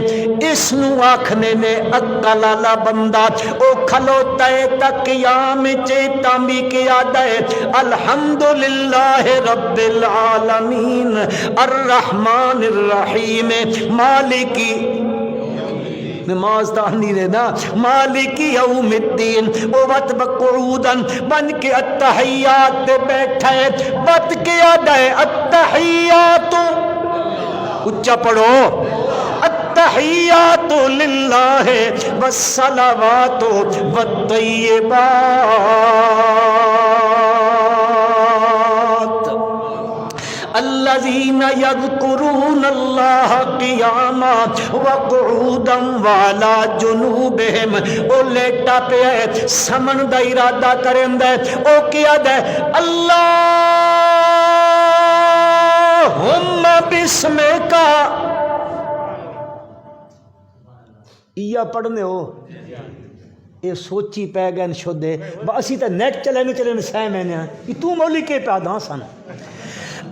اس نو آکھنے نے اکل والا بندہ او کھلوتا ہے تک قیام چیتا بھی کیا دے الحمدللہ رب العالمین الرحمن الرحیم مالکی نماز دانی رہنا مالک یوم الدین او وقت بقعودن بن کے التحیات دے بیٹھا ہے وقت کے آدھائے التحیات اچھا پڑھو التحیات للہ والصلوات والطیبات الذین یذکرون اللہ قیاما وقعودا وعلا جنوبہم او لیٹا پہ ہے سمن دا ارادہ کریں دے او کیا دے اللہم بسمکا یا پڑھنے ہو یہ سوچی پہ گئن شدے اسی تا نیٹ چلے سہ میں نے یہ تو مولی کے پہ آدھا سن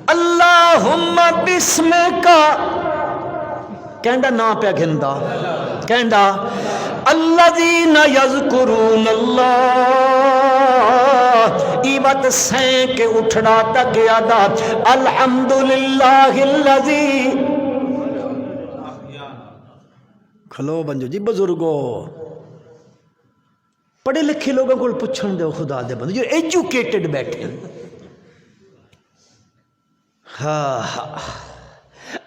اللہم بسمکا کہنڈا نا پہ گھندا کہنڈا الذین یذکرون اللہ ایوات سین کے اٹھڑا تک یادا الحمدللہ الذی کھلو بنجو جی بزرگو پڑھے لکھے لوگوں کو پچھن دے خدا دے بندے جو ایجوکیٹڈ بیٹھے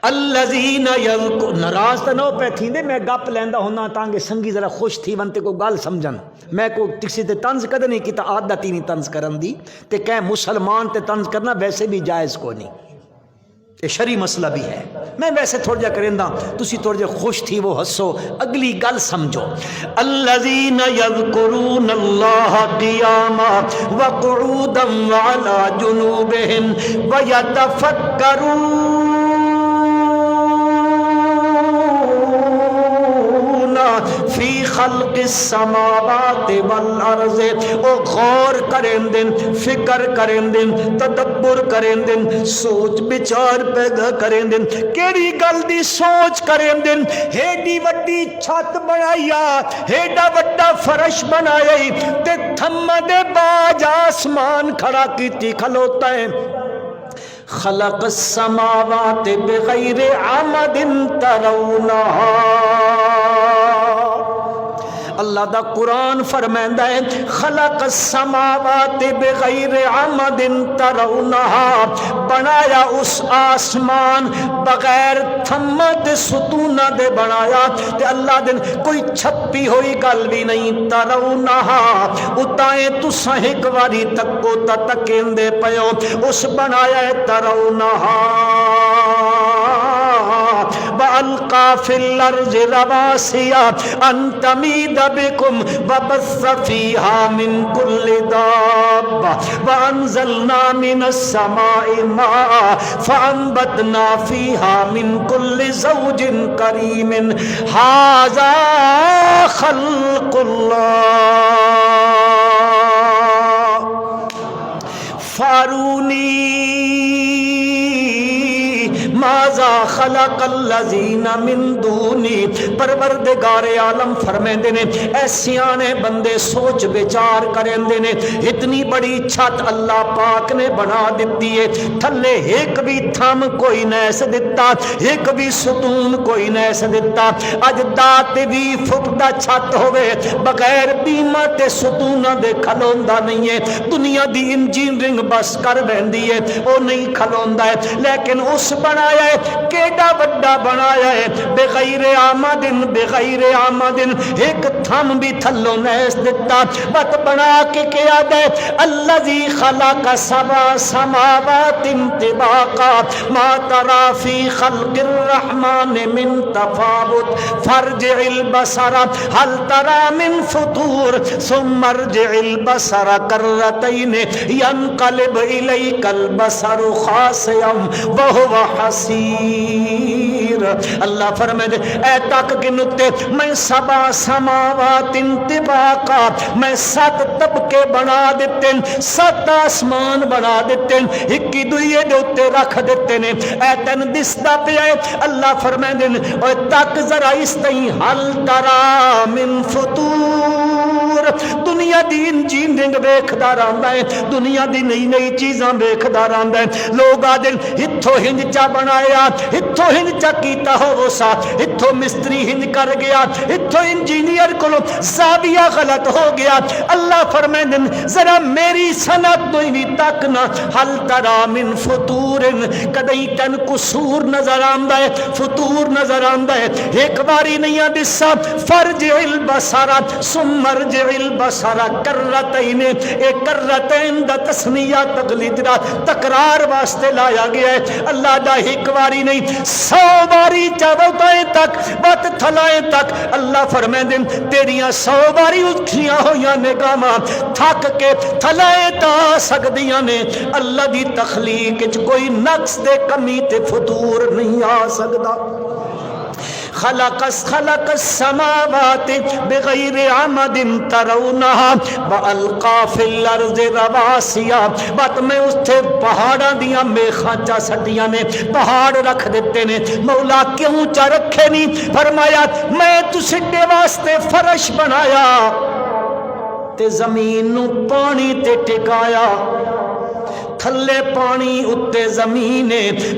الذین یذکرون ناراض تو نہ پہ تھیندے میں گپ لیندا ہونا تانکہ سنگی ذرا خوش تھی ون تے کو گل سمجھن میں کو کسی تے طنز کدے نہیں کیتا عادت ہی نہیں طنز کرن دی تے کہ مسلمان تے طنز کرنا ویسے بھی جائز کو نہیں یہ شرعی مسئلہ بھی ہے میں ویسے تھوڑا جا کریندا تسی تھوڑا جا خوش تھی وہ ہسو اگلی گل سمجھو الذین یذکرون اللہ قیاما وقعودا وعلی جنوبہم ویتفکرون فی خلق السماوات والارض او غور کریں دن فکر کریں دن تدبر کریں دن سوچ بچار پیدا کریں دن کیڑی گل دی سوچ کریں دن ہیڈی وڈی چھت بنایا ہیڈا وڈا فرش بنایا تے تھمد باج آسمان کھڑا کیتی کھلوتا ہے خلق السماوات بغیر عمد ترونها اللہ دا قرآن فرمائندہ ہے خلق السماوات بغیر عمد ترونها بنایا اس آسمان بغیر تھمد ستونہ دے بنایا تے اللہ دن کوئی چھپی ہوئی گل بھی نہیں ترونها اتائیں تساں ایک واری تکو تا تکین دے پیو اس بنایا ہے ترونها وَأَلْقَى فِي الْأَرْضِ رَوَاسِيَ أَن تَمِيدَ بِكُمْ وَبَثَّ فِيهَا مِن كُلِّ دَابَّةٍ وَأَنزَلْنَا مِنَ السَّمَاءِ مَاءً فَأَنبَتْنَا فِيهَا مِن كُلِّ زَوْجٍ كَرِيمٍ هَذَا خَلْقُ اللَّهِ فَارُونِي ماذا خلق الذین من دونی پروردگار عالم فرمیندے نے ایسیانے بندے سوچ بچار کرندے نے اتنی بڑی چھت اللہ پاک نے بنا دیتی ہے تھلے ایک بھی تھم کوئی نیس دیتا ایک بھی ستون کوئی نیس دیتا اج دات بھی فٹدا چھت ہوئے بغیر بیمہ تے ستونہ دے کھلوندہ نہیں ہے دنیا دی انجینئرنگ بس کر بیندی ہے وہ نہیں کھلوندہ ہے لیکن اس بنا کیڑا بڑا بنایا ہے بغیر آمدن ایک تھم بھی تھلو نیس دیتا بات بنا کے کیا دے الذی خلق سبع سماوات طباقا ما ترى في خلق الرحمن من تفاوت فارجع البصر هل ترى من فطور ثم ارجع البصر كرتين ينقلب اليك البصر خاسئا وهو حسیر اللہ فرمائے اے تک کے نکتے میں سبع سماوات طباقا میں 7 طبقے بنا دیتے ہیں 7 آسمان بنا دیتے ہیں ہکی دوئے دوتے رکھ دیتے ہیں اے تن دستا پہ آئے اللہ فرمائے اے تک ذرا اس تئیں حل ترا من فطور دنیا دی انجینئرنگ بیکھدا رہندا ہے دنیا دی نئی نئی چیزاں بیکھدا رہندا ہے لوگ آدن ہتھو ہنج چا بنایا ہتھو ہنج چا کیتا ہو وہ سا ہتھو مستری ہنج کر گیا ہتھو انجینئر کو زاویہ غلط ہو گیا اللہ فرمائن ذرا میری صنعت تو ہی تک نہ حل ترا من فطور کدئی تن قصور نظر آندا ہے فطور نظر آندا ہے ایک باری نہیں دسا فرجع البصر ثم ارجع البصر کرتین ایک کرتین دا تسنیہ تغلید دا تکرار واسطے لایا گیا ہے اللہ دا ایک باری نہیں 100 باری چاوتائیں تک بات تھلائیں تک اللہ فرمائیں دن تیریاں 100 باری اٹھیاں ہویاں نگاماں تھک کے تھلائیں تا سکدیاں نے اللہ دی تخلیق کوئی نقص دے کمی تے فطور نہیں آ سکدا خلق السماوات بغیر عمد ترونها والقى في الارض رواسي بات میں اس تھے پہاڑاں دیاں میخاں چا سٹیاں نے پہاڑ رکھ دیتے نے مولا کیوں چا رکھے نہیں فرمایا میں تسڈے واسطے فرش بنایا تے زمین نو پانی تے ٹکایا تھلے پانی اتے زمین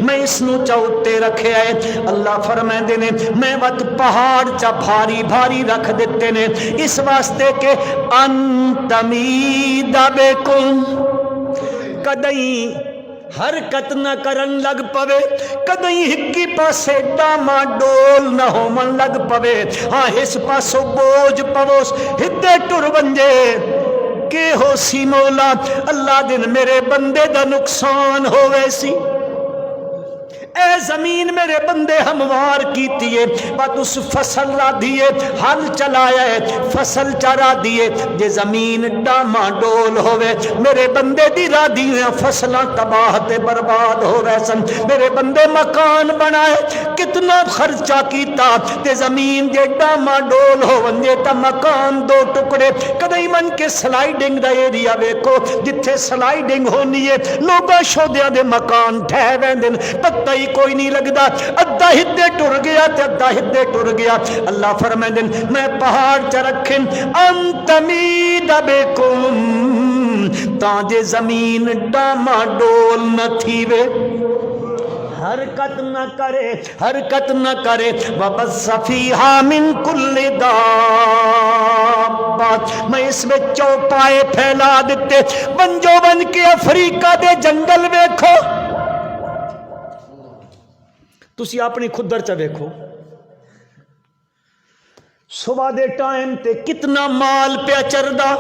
میں اس نو چا اتے رکھے آئے اللہ فرمائے نے میں وقت پہاڑ چا بھاری بھاری رکھ دیتے نے اس واسطے کہ ان تمید بکم کدئی حرکت نہ کرن لگ پوے کدیں ہکی پاسے ڈاما ڈول نہ ہومن لگ پوے ہاں اس پاسو بوجھ پوس ہدے ٹر ونجے کہ ہو سی مولا اللہ دن میرے بندے دا نقصان ہوئے سی اے زمین میرے بندے ہموار کیتیے بات اس فصل را دیے حل چلایا ہے فصل چرا دیے جے زمین ڈاما ڈول ہوئے میرے بندے دی را دیے فصلہ تباہ تے برباد ہوئے سن میرے بندے مکان بنائے کتنا خرچہ کیتا تے زمین جے ڈاما ڈول ہوئے تا مکان دو ٹکڑے کدھائی من کے سلائیڈنگ دا ایریا ویکو جتھے سلائیڈنگ ہونی ہے لوگا شودیا دے مکان ٹھہ ویندن پتہ ہی کوئی نہیں لگدا ادھا ہدے ٹر گیا تے ادھا ہدے ٹر گیا اللہ فرمائیں میں پہاڑ چ رکھن انتمید بکم تاں زمین ڈاما ڈول نہ تھیوے حرکت نہ کرے وبث فیہا من کل دابۃ میں اس میں چوپائے پھیلا دیتے بنجو بن کے افریقہ دے جنگل ویکھو تسی اپنی خدر چا ویکھو صبح دے ٹائم تے کتنا مال پہ چردا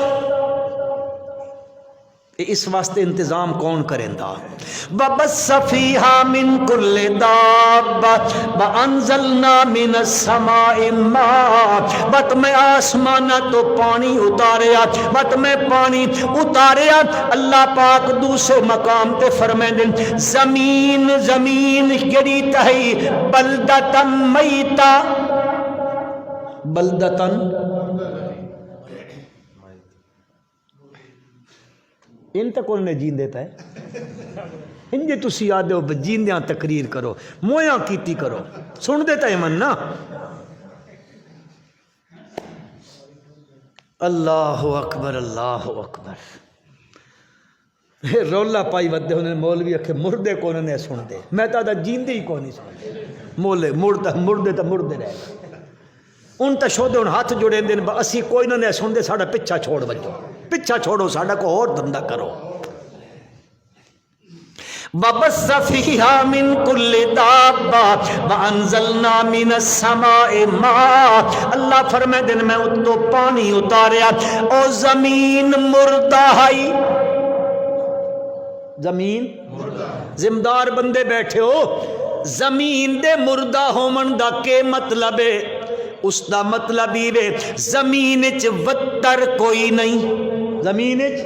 اس واسطے انتظام کون کریں دا وَبَثَّ فِيهَا مِن كُلِّ دَابَّةٍ وَأَنزَلْنَا مِنَ السَّمَاءِ مَاءً بت میں آسمانہ تو پانی اتاریا بت میں پانی اتاریا اللہ پاک دوسرے مقام تے فرمائیں دن زمین کیڑی تہی بلدتن میتا بلدتن ان تک انہوں نے جین دیتا ہے انجے تسی آدھے ہو جیندیاں تقریر کرو مویاں کیتی کرو سن دیتا ہے من نا اللہ اکبر اللہ اکبر رولا پائی ودے انہوں نے مولوی اکھے مردے کو انہوں نے سن دے میں تا دا جیندے ہی کو نہیں سن دے مولے مردے تا مردے رہے ان تا شودے ان ہاتھ جوڑے دن اسی کوئی نہ سن دے ساڑا پچھا چھوڑ بجو پچھا چھوڑو ساڑا کو اور دندہ کرو وَبَثَّ فِيهَا مِن كُلِّ دَابَّةٍ وَأَنزَلْنَا مِنَ السَّمَاءِ مَاءً اللہ فرمائے دن میں تو پانی اتاریا او زمین مردہ ہائی زمین زمدار بندے بیٹھے ہو زمین دے مردہ ہومن دا کے مطلب ہے اس دا مطلب ہی وے زمین اچ وتر کوئی نہیں زمین اچ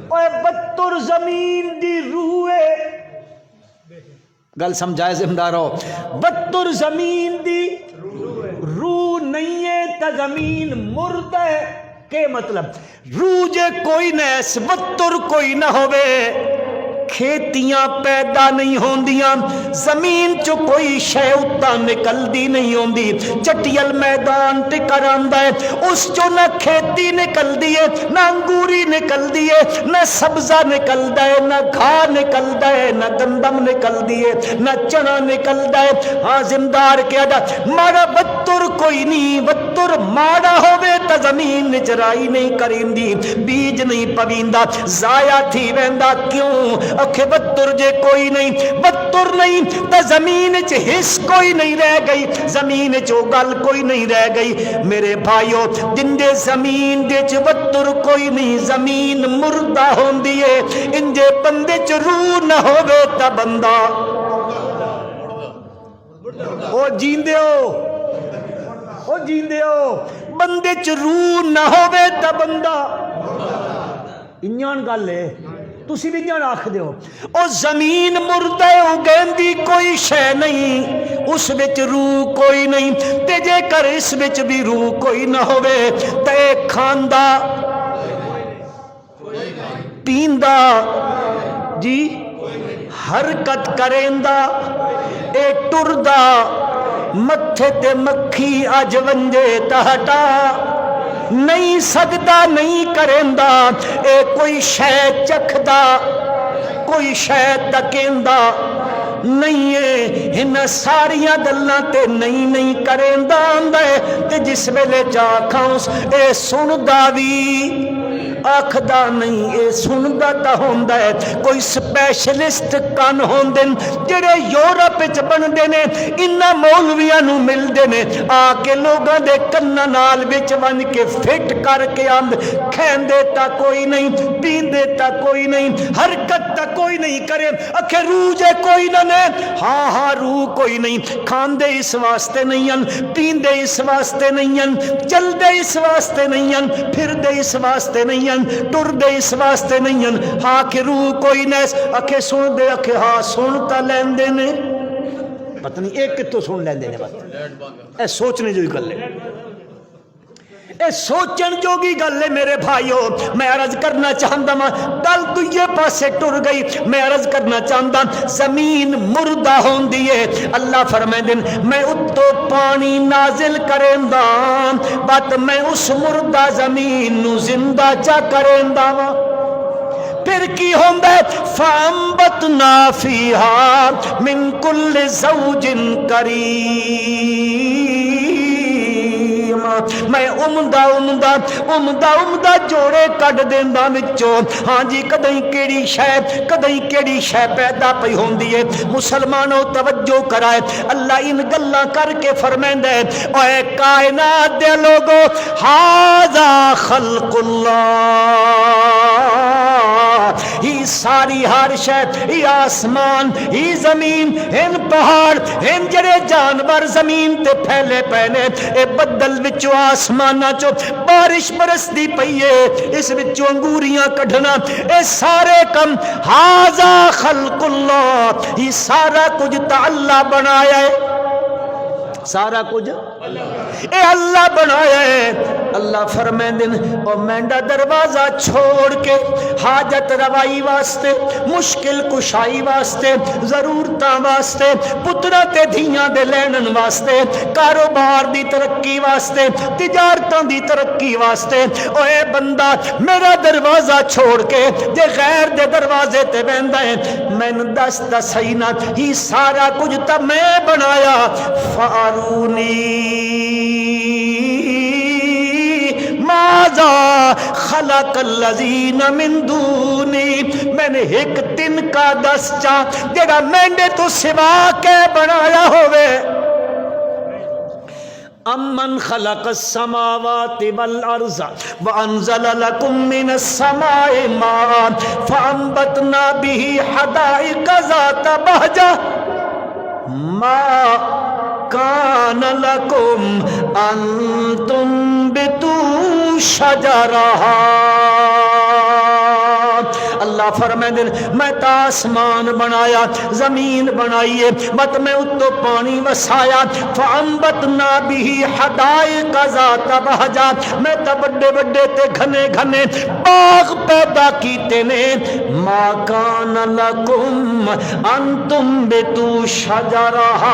اوے وتر زمین دی روح ہے گل سمجھائے زمدارو وتر زمین دی روح نہیں ہے تا زمین مرد ہے کہ مطلب روح جے کوئی نہ ایس وتر کوئی نہ ہوئے کھیتیاں پیدا نہیں ہوندیاں زمین چو کوئی شے اتا نکل دی نہیں ہوندی چٹیل میدان ٹکر آندہ ہے اس چو نہ کھیتی نکل دیئے نہ انگوری نکل دیئے نہ سبزہ نکل دائے نہ گھا نکل دائے نہ گندم نکل دیئے نہ چنا نکل دائے ہاں زمدار کیا دا مارا وتر کوئی نہیں وتر مارا ہوئے تا زمین نچرائی نہیں کریں دی بیج نہیں پویندہ ضائع تھی ویندہ کیوں اکھے وتر جے کوئی نہیں وتر نہیں تا زمین چ حص کوئی نہیں رہ گئی زمین چو گل کوئی نہیں رہ گئی میرے بھائیو جن دے زمین دے چ وتر کوئی نہیں زمین مردہ ہوندی ہے ان دے بندے چ روح نہ ہوئے تا بندہ او جیندے ہو بندے چ روح نہ ہوئے تا بندہ انجان گل ہے تسی بھی جان آکھ دے ہو او زمین مردہ اگیندی کوئی شے نہیں اس وچ روح کوئی نہیں تے جے کر اس وچ بھی روح کوئی نہ ہوئے تے کھاندا پیندا جی حرکت کریندا اے ٹردا متھے تے مکھی اج ونجے تہٹا نہیں سکتا نہیں کریندا اے کوئی شے چکھدا کوئی شے تکیندا نہیں ہے ہن ساریاں گلاں تے نہیں کریندا آندا ہے تے جس ویلے جا کھاؤس اے سندا وی آکھدا نہیں اے سندا تا ہوندا ہے کوئی سپیشلسٹ کن ہوندے جڑے یورپ وچ بندے نے انہاں مولویاں نو ملدے نے آ کے لوگاں دے کناں نال وچ ون کے فٹ کر کے آند کھیندے تا کوئی نہیں پیندے تا کوئی نہیں حرکت تا کوئی نہیں کرے اکھے روح جے کوئی نہ نے ہاں ہاں روح کوئی نہیں کھاندے اس واسطے نہیں ہیں پیندے اس واسطے نہیں ہیں چل دے اس واسطے نہیں ہیں پھر دے اس واسطے نہیں ہیں ٹر دے اس واسطے نہیں ہیں ہاں کہ روح کوئی نہ اکھے سن دے اکھے ہاں سنتا لیندے نے پتہ نہیں ایک کتوں سن لیندے نے بات اے سوچنے جو ہی گل ہے اے سوچن جوگی گل ہے میرے بھائیو میں عرض کرنا چاہتا ہوں گل دوئے پاسے ٹر گئی میں عرض کرنا چاہتا زمین مردہ ہوندی ہے اللہ فرمائے دن میں اتو پانی نازل کریں دا بات میں اس مردہ زمین نو زندہ چا کریں دا پھر کی ہوندہ فَأَنبَتْنَا فِيهَا مِن كُلِّ زَوْجٍ كَرِيمٍ میں عمدہ جوڑے کٹ دیندہ وچوں ہاں جی کدیں کیڑی شے پیدا پئی ہوندی ہے مسلمانوں توجہ کرائے اللہ ان گلاں کر کے فرمائندا ہے اے کائنات دے لوگو ھذا خلق اللہ ہی ساری ہر شے ہی آسمان ہی زمین ان پہاڑ ان جڑے جانور زمین تے پھیلے پینے اے بدل وچوں آسماناں چوں بارش برسدی پئی ہے اس وچوں انگوریاں کڈھنا اے سارے کم ھذا خلق اللہ یہ سارا کچھ تا اللہ بنایا ہے سارا کچھ اے اللہ بنایا ہے اللہ فرمائیں او مینڈا دروازہ چھوڑ کے حاجت روائی واسطے مشکل کشائی واسطے ضرورتاں واسطے پترا تے دھیاں دے لینن واسطے کاروبار دی ترقی واسطے تجارتاں دی ترقی واسطے او اے بندہ میرا دروازہ چھوڑ کے جے غیر دے دروازے تے بیندا ہے مین دس صحیح نہ ہی سارا کچھ تا میں بنایا فارونی ماذا خلق الذین من دونی میں نے ایک دن کا دس چا جڑا مینڈے تو سوا کے بنایا ہوئے امن خلق السماوات والارض وانزل لكم من السماء ماء فانبتنا به حدائق ذات بهجة ما کان لکم ان تنبتوا شجرہا اللہ فرمائے میں تا آسمان بنایا زمین بنائیے بت میں اتو پانی وسایا فانبتنا به حدائق ذات بہجہ میں تا بڑے بڑے تے گھنے گھنے باغ پیدا کیتے نے ما کان لکم ان تنبتوا شجرہا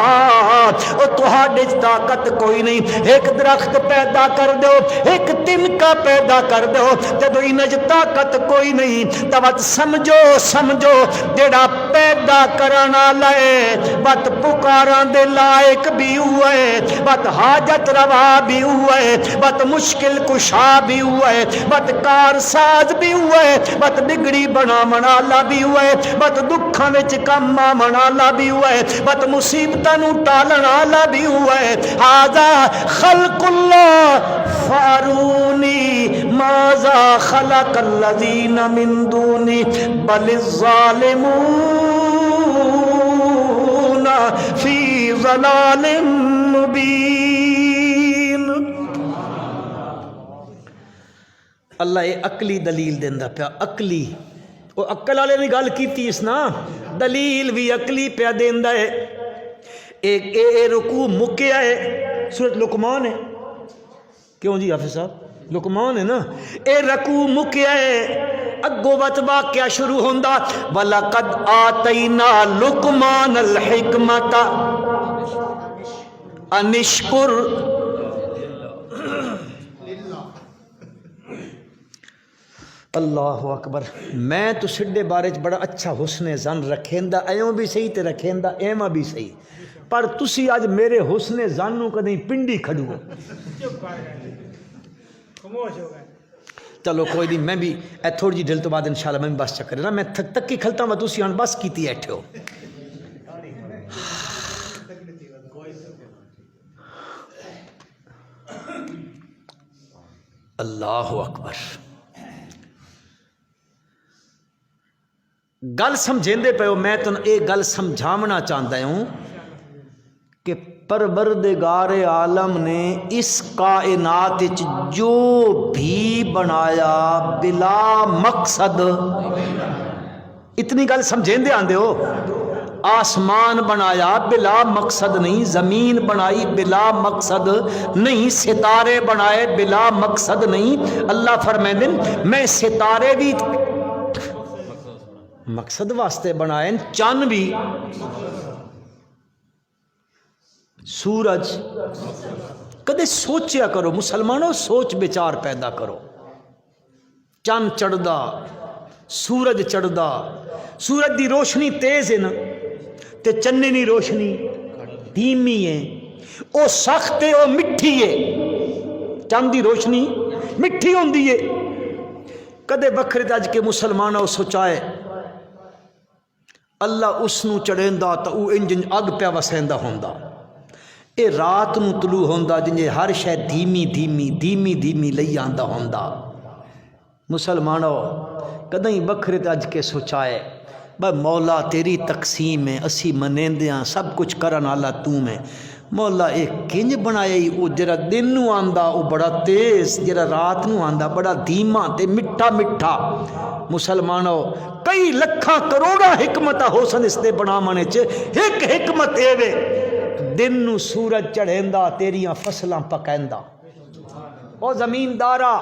او تہاڈے طاقت کوئی نہیں ایک درخت پیدا کر دو ایک تنکا پیدا کر دو جدو انج طاقت کوئی نہیں تو سمجھو جڑا پیدا کرنا لائے بات پکاران دے لائق بھی ہوئے بات حاجت روا بھی ہوئے بات مشکل کشا بھی ہوئے بات کار ساز بھی ہوئے بات بگڑی بنا منالا بھی ہوئے بات دکھاں وچ کما منالا بھی ہوئے بات مصیبتاں نو ٹالنا لا بھی ہوئے ھذا خلق اللہ فارونی ماذا خلق الذین من دونی بل الظالمون فی ضلال مبین اللہ یہ عقلی دلیل دیندہ پیا عقلی وہ عقل والے نے گل کیتی اس نا دلیل بھی عقلی پیا دیندہ ہے ایک اے رکوع مکیا ہے سورۃ لقمان ہے کیوں جی حافظ صاحب لقمان ہے نا اے رکوع مکیا ہے اگو وقت واقعہ شروع ہوندا وَلَقَدْ آتَيْنَا لُقْمَانَ الْحِكْمَةَ أَنِ اشْكُرْ اللہ اکبر میں تو سڈے بارے بڑا اچھا حسن زن رکھیندا ایوں بھی صحیح تے رکھیندا ایواں بھی صحیح پر تسی آج میرے حسن زن نو کدیں پنڈی کھڑو چلو کوئی نہیں، میں بھی تھوڑی جی ڈھل تو بعد انشاءاللہ میں بھی بس چکر نا، میں تک کی کھلتا ہوں تسی ہن بس کیتی ایٹھے ہو. اللہ اکبر. گل سمجھیندے پے ہو، میں تن ایک گل سمجھاونا چاہتا ہوں کہ پروردگار عالم نے اس کائنات جو بھی بنایا بلا مقصد، اتنی گل سمجھیندے آندے ہو. آسمان بنایا بلا مقصد نہیں، زمین بنائی بلا مقصد نہیں، ستارے بنائے بلا مقصد نہیں. اللہ فرمائیں میں ستارے بھی مقصد واسطے بنائے، چند بھی، سورج. کدے سوچیا کرو مسلمانوں، سوچ بچار پیدا کرو. چند چڑھدا، سورج چڑھدا، سورج دی روشنی تیز ہے نا تے چنے دی روشنی دھیمی ہے. او سخت ہے، او مٹھی ہے. چند دی روشنی مٹھی ہوندی ہے. کدے بکھرے اج کے مسلمانوں سوچائے اللہ اس نو چڑھیندا تا او انجن اگ پیا وسیندا ہوندا. اے رات نو طلوع ہوندا جنجے ہر شے دھیمی دھیمی دھیمی دھیمی لئی آندا ہوندا. مسلمانوں کدیں بکھرے اج کے سوچائے بھائی مولا تیری تقسیم ہے، اسی منیندے ہاں، سب کچھ کرن والا تو میں. مولا اے کنج بنایا ہی، او جڑا دن نو آندا او بڑا تیز، جڑا رات نو آندا بڑا دھیما تے میٹھا میٹھا. مسلمانوں کئی لکھاں کروڑاں حکمت ہو سن اس دے بناونے چ، ایک حکمت اے وے دن نو سورج چڑھیندا تیریاں فصلاں پکیندا. او زمیندارا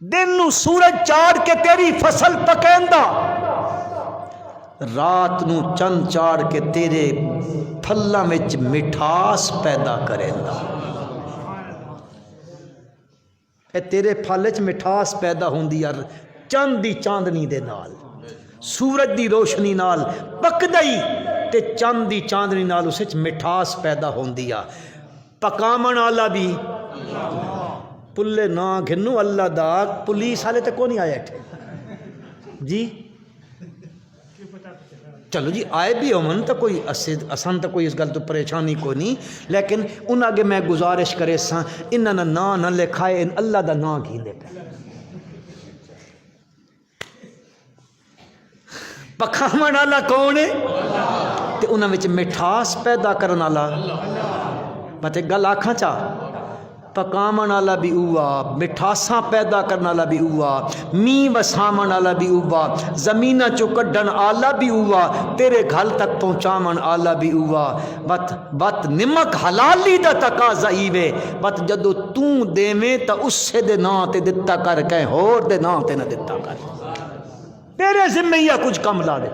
دن نو سورج چاڑ کے تیری فصل پکیندا، رات نو چند چاڑ کے تیرے پھلاں وچ مٹھاس پیدا کریندا. اے تیرے پھل وچ مٹھاس پیدا ہوندی ہے چند دی چاندنی دے نال، سورج دی روشنی نال پکدا ہی تے چند دی چاندنی نال اس وچ مٹھاس پیدا ہوندی ہے. پکاون والا بھی پلے نہ گھنو اللہ دا. پولیس والے تے کون نہیں آیا اٹھے جی؟ چلو جی آئے بھی امن تو کوئی اسان تو کوئی اس گل تو پریشانی کو نہیں، لیکن ان آگے میں گزارش کرے ساں انہاں نا نا نہ لکھائے، ان اللہ دا نا گھیندے پہ. پکھاون والا کون ہے تے انہاں وچ مٹھاس پیدا کرن والا. پتہ گل آکھاں چا پکاون والا بھی ہوا، مٹھاساں پیدا کرنے والا بھی ہوا، می وساون والا بھی ہوا، زمینہ چو کڈن والا بھی ہوا، تیرے گھر تک پہنچاون والا بھی ہوا. بت نمک حلالی دا تقاضا ہی وے، بت جدو تو دیویں تا اس سے دے نا تے دتا کر کہیں ہور دے نا تے نہ دتا کر، تیرے ذمہ یا کچھ کم لا دے.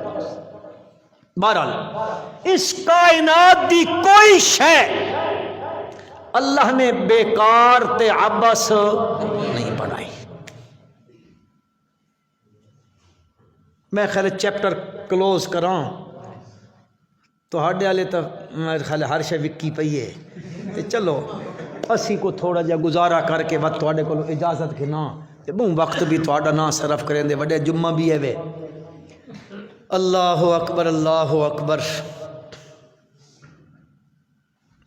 بہرحال اس کائنات دی کوئی شے اللہ نے بیکار تے عبث نہیں بنائی. میں خیال چیپٹر کلوز کراں تو ہاڈے والے تو میرے خیال ہر شے وکی پئی ہے تے چلو اسی کو تھوڑا جا گزارا کر کے بات تواڈے کولو اجازت گھنا تے بہوں وقت بھی تواڈا نا صرف کریں دے وڈے جمعہ بھی ہے وے. اللہ اکبر اللہ اکبر.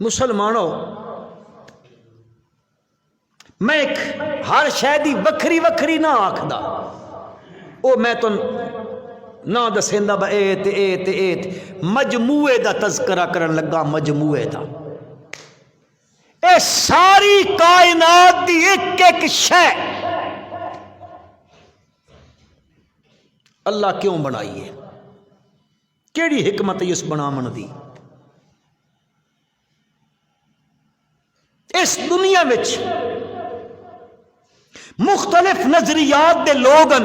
مسلمانوں میں ایک ہر شے دی وکھری وکھری نہ آکھدا، او میں تو نہ دسیندا با اے تے اے تے اے تے مجموعے دا تذکرہ کرن لگا. مجموعے دا اے ساری کائنات دی ایک ایک شے اللہ کیوں بنائی ہے، کیڑی حکمت ہے اس بناون دی. اس دنیا وچ مختلف نظریات دے لوگن،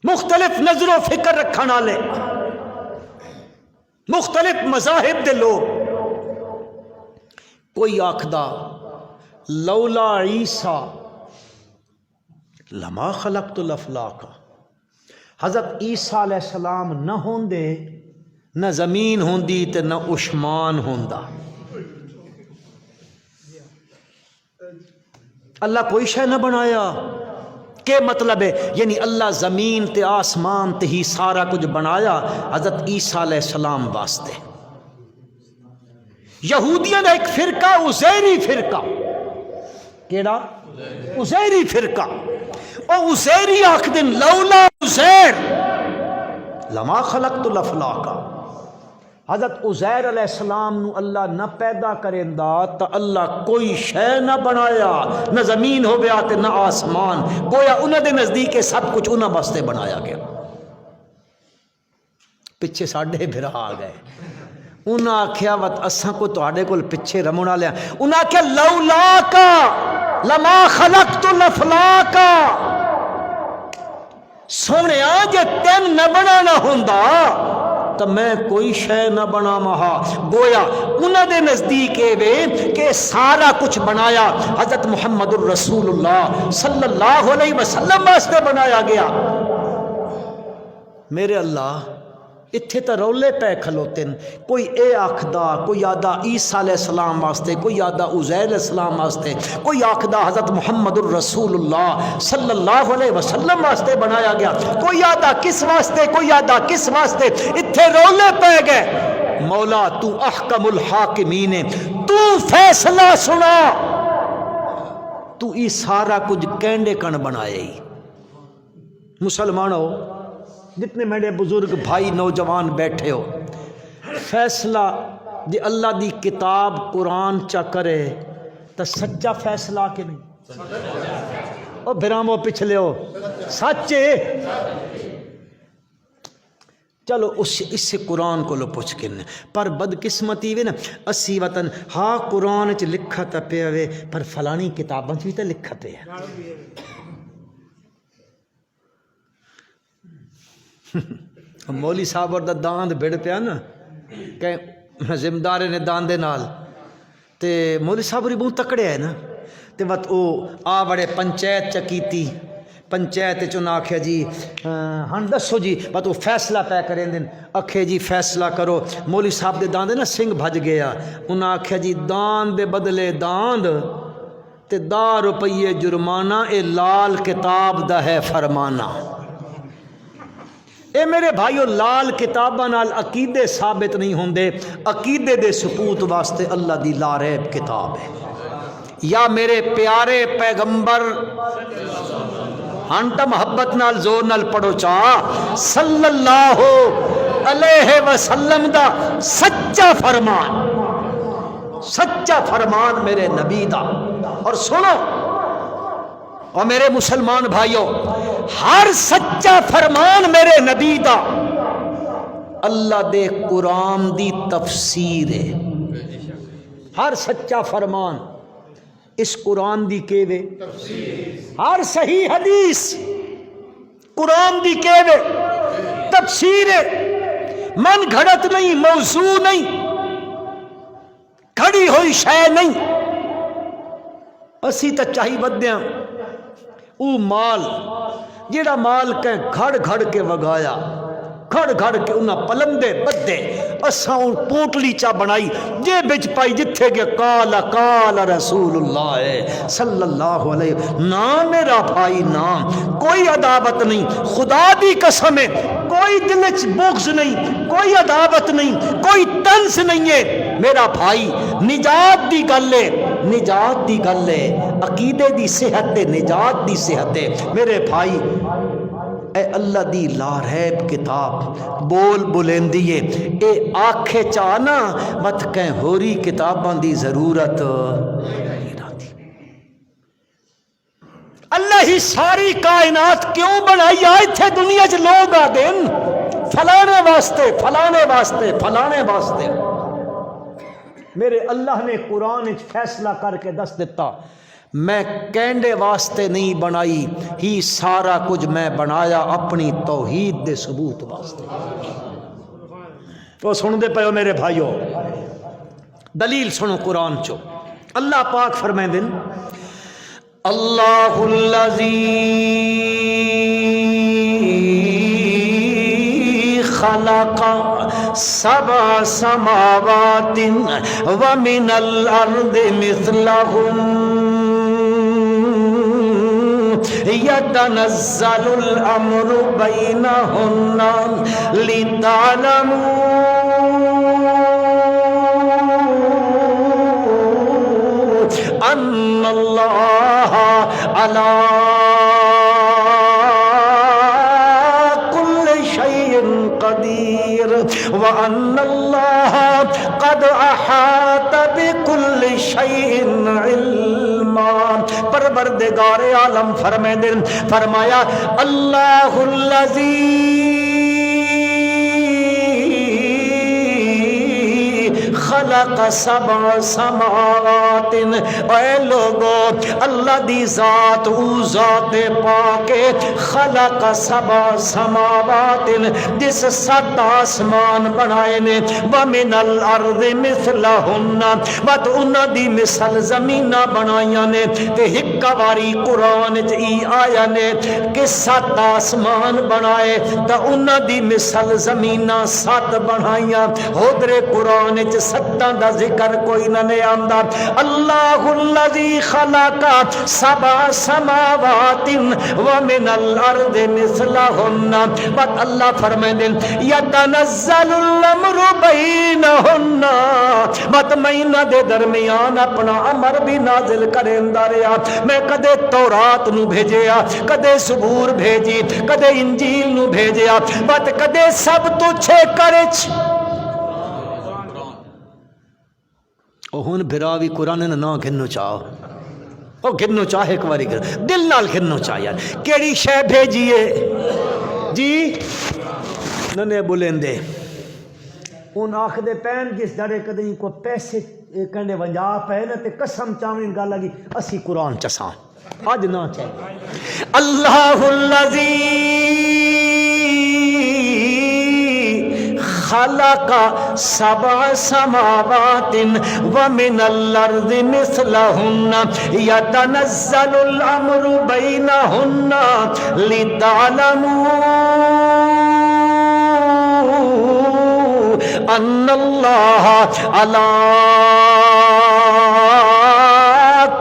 مختلف نظر و فکر رکھن والے، مختلف مذاہب دے لوگ. کوئی آکھدا لولا عیسیٰ لما خلقت الافلاک، حضرت عیسیٰ علیہ السلام نہ ہوندے نہ زمین ہوندی تے نہ عثمان ہوندا. اللہ کوئی شے نہ بنایا کہ مطلب ہے یعنی اللہ زمین تے آسمان تے ہی سارا کچھ بنایا حضرت عیسیٰ علیہ السلام واسطے. یہودیاں دا ایک فرقہ عزیری فرقہ، کیڑا؟ عزیری فرقہ. او عزیری آکھدن لولا عزیر لما خلقت الافلاک. حضرت عزیر علیہ السلام نو اللہ نہ پیدا کریندا تا اللہ کوئی شے نہ بنایا، نہ زمین ہو گیا تے نہ آسمان. گویا انہاں دے نزدیک سب کچھ انہاں واسطے بنایا گیا. پیچھے ساڈے بھرا آ گئے، انہاں آکھیا وت اساں کو تواڈے کول پیچھے رمن والے، انہاں آکھیا لولا کا لما خلقت الافلاک. سونیا جے تین نہ بنانا ہوندا تو میں کوئی شے نہ بنا مہا. گویا انہاں دے نزدیک وے کہ سارا کچھ بنایا حضرت محمد الرسول اللہ صلی اللہ علیہ وسلم واسطے بنایا گیا. میرے اللہ اتھے تا رولے پہ کھلوتے ہیں. کوئی اے آکھدا، کوئی آدھا عیسیٰ علیہ السلام واسطے، کوئی آدھا عزیر علیہ السلام واسطے، کوئی آکھدا حضرت محمد الرسول اللہ صلی اللہ علیہ وسلم واسطے بنایا گیا، کوئی آدھا کس واسطے، کوئی آدھا کس واسطے. اتھے رولے پہ گئے. مولا تو احکم الحاکمین ہے، تو فیصلہ سنا. تو ای سارا کچھ کینڈے کن بنائے ہی. مسلمانوں جتنے میرے بزرگ بھائی نوجوان بیٹھے ہو، فیصلہ جی اللہ دی کتاب قرآن چا کرے تو سچا فیصلہ کہ نہیں؟ او برامو پچھلے ہو سچے. چلو اس سے قرآن کو لو پوچھ کے پر بدقسمتی وے نا اسی وطن ہاں قرآن چ لکھا تا پہ وے پر فلانی کتاباں چ بھی تے لکھا پہ ہے. مولی صاحب اور دا داند بڑ پیا نا کہ ذمہ نے دان دے نال تے مولی صاحب ری بہت تکڑے ہے نا تے وت او آ بڑے پنچایت چکیتی پنچایت چن آکھیا جی ہاں دسو جی بت وہ فیصلہ طے کریں دن آکھے جی فیصلہ کرو. مولی صاحب دے داندے نا سنگھ بھج گیا. انہاں آکھیا جی داند دے بدلے داند تے 10 روپیے جرمانہ اے لال کتاب دا ہے فرمانا. اے میرے بھائیو لال کتاباں نال عقیدے ثابت نہیں ہوندے. عقیدے دے ثبوت واسطے اللہ دی لا ریب کتاب ہے. یا میرے پیارے پیغمبر ہنٹا محبت نال زور نال پڑھو چاہ صلی اللہ علیہ وسلم دا سچا فرمان میرے نبی دا. اور سنو اور میرے مسلمان بھائیوں ہر سچا فرمان میرے نبی دا اللہ دے قرآن دی تفسیر ہے. ہر سچا فرمان اس قرآن دی کیوے ہر صحیح حدیث قرآن دی کیوے تفسیر ہے. من گھڑت نہیں، موضوع نہیں، کھڑی ہوئی شے نہیں. اسی تا چاہی بدیاں او مال جیڑا مال کہیں گھڑ گھڑ کے وگایا، گھڑ گھڑ کے انہاں پلندے بدے اساں پوٹلی چا بنائی جے بچ پائی جتھے گیا کالا رسول اللہ صلی اللہ علیہ. نام میرا بھائی نام کوئی عداوت نہیں، خدا دی قسم ہے کوئی دل وچ بغض نہیں، کوئی عداوت نہیں، کوئی طنز نہیں ہے. میرا بھائی نجات دی گل ہے، نجات دی گل ہے، عقیدے دی صحت ہے، نجات دی صحت ہے. میرے بھائی اے اللہ دی لا ریب کتاب بول بلندیے اے آنکھیں چاہنا مت کہیں ہوری کتاباں دی ضرورت. اللہ ہی ساری کائنات کیوں بنائی آئے تھے دنیا چ لوگ آ دین فلانے واسطے فلانے واسطے فلانے واسطے. میرے اللہ نے قرآن فیصلہ کر کے دس دیتا میں کینڈے واسطے نہیں بنائی، ہی سارا کچھ میں بنایا اپنی توحید دے ثبوت واسطے. تو سن دے پہو میرے بھائیو دلیل سنو قرآن چو. اللہ پاک فرمائیں دن اللہ الذی خلق سبع سماوات ومن الارض مثلہم یتنزل الامر بینہن لتعلموا ان اللہ علی قدیر وان اللہ قد احاط بكل شیء علما. پروردگار عالم فرمایا اللہ الذی خلق سبع سماوات. اے لوگو اللہ دی ذات او ذات پاک خلق سبع سماوات جس 7 آسمان بنائے نے ومن الارض مثلہن بت انہاں دی مثل زمیناں بنائیاں نے تے ایک واری قرآن وچ ای آیا نے کہ 7 آسمان بنائے تے انہاں دی مثل زمیناں 7 بنائیاں. ادھر قرآن وچ 7 دا ذکر کوئی نہ آندا. اللہ الذی خلق سبع سماوات ومن الارض مثلہن. بس اللہ فرمائیں یتنزل الامر بینہن. بس مہینہ دے درمیان اپنا امر بھی نازل کریندا رہیا. میں کدے تورات نو بھیجیا, کدے زبور بھیجی, کدے انجیل نو بھیجیا, بس کدے سب تو چھے کرچ. ہن بھرا بھی قرآن نہ گھنو چاہو او گھنو چاہے ایک باری دل نال گھنو چاہ یار کیڑی شے بھیجیے جی ننے بلندے ان آخ دے پین جس دڑے کدیں کو پیسے کنڈے ونجا پے نا تے قسم چاویں گل لگی اسی قرآن چساں اج نہ چاہے. اللہ الذی خلق سبع سماوات ومن الارض مثلہن یتنزل الامر بینہن لتعلموا ان اللہ علی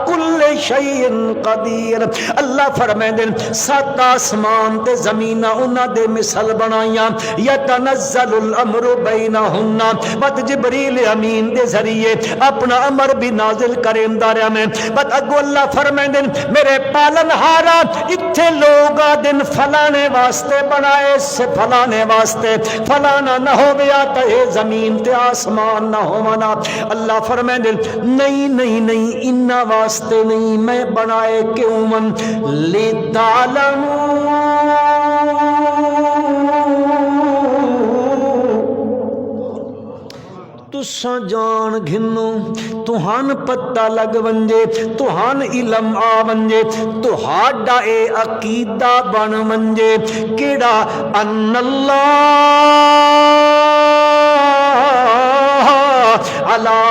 کل شیء قدیر. اللہ فرمائیں 7 آسمان تے زمیناں انہاں دے مثل بنائیاں. یتنزل الامر بینہن بد جبریل امین دے ذریعے اپنا امر بھی نازل کریندا رہیا. میں بد اگو اللہ فرمائیں میرے پالن ہارا اتھے لوگا دن فلانے واسطے بنائے سے فلانے واسطے فلانا نہ ہو گیا تو اے زمین تے آسمان نہ ہو منا. اللہ فرمائیں نہیں نہیں نہیں انہاں واسطے نہیں میں بنائے کیوں من لتعلموا تساں جان گھنو تہان پتہ لگ ونجے تہان علم آ ونجے تہاڈا اے عقیدہ بن ونجے کیڑا ان اللہ علی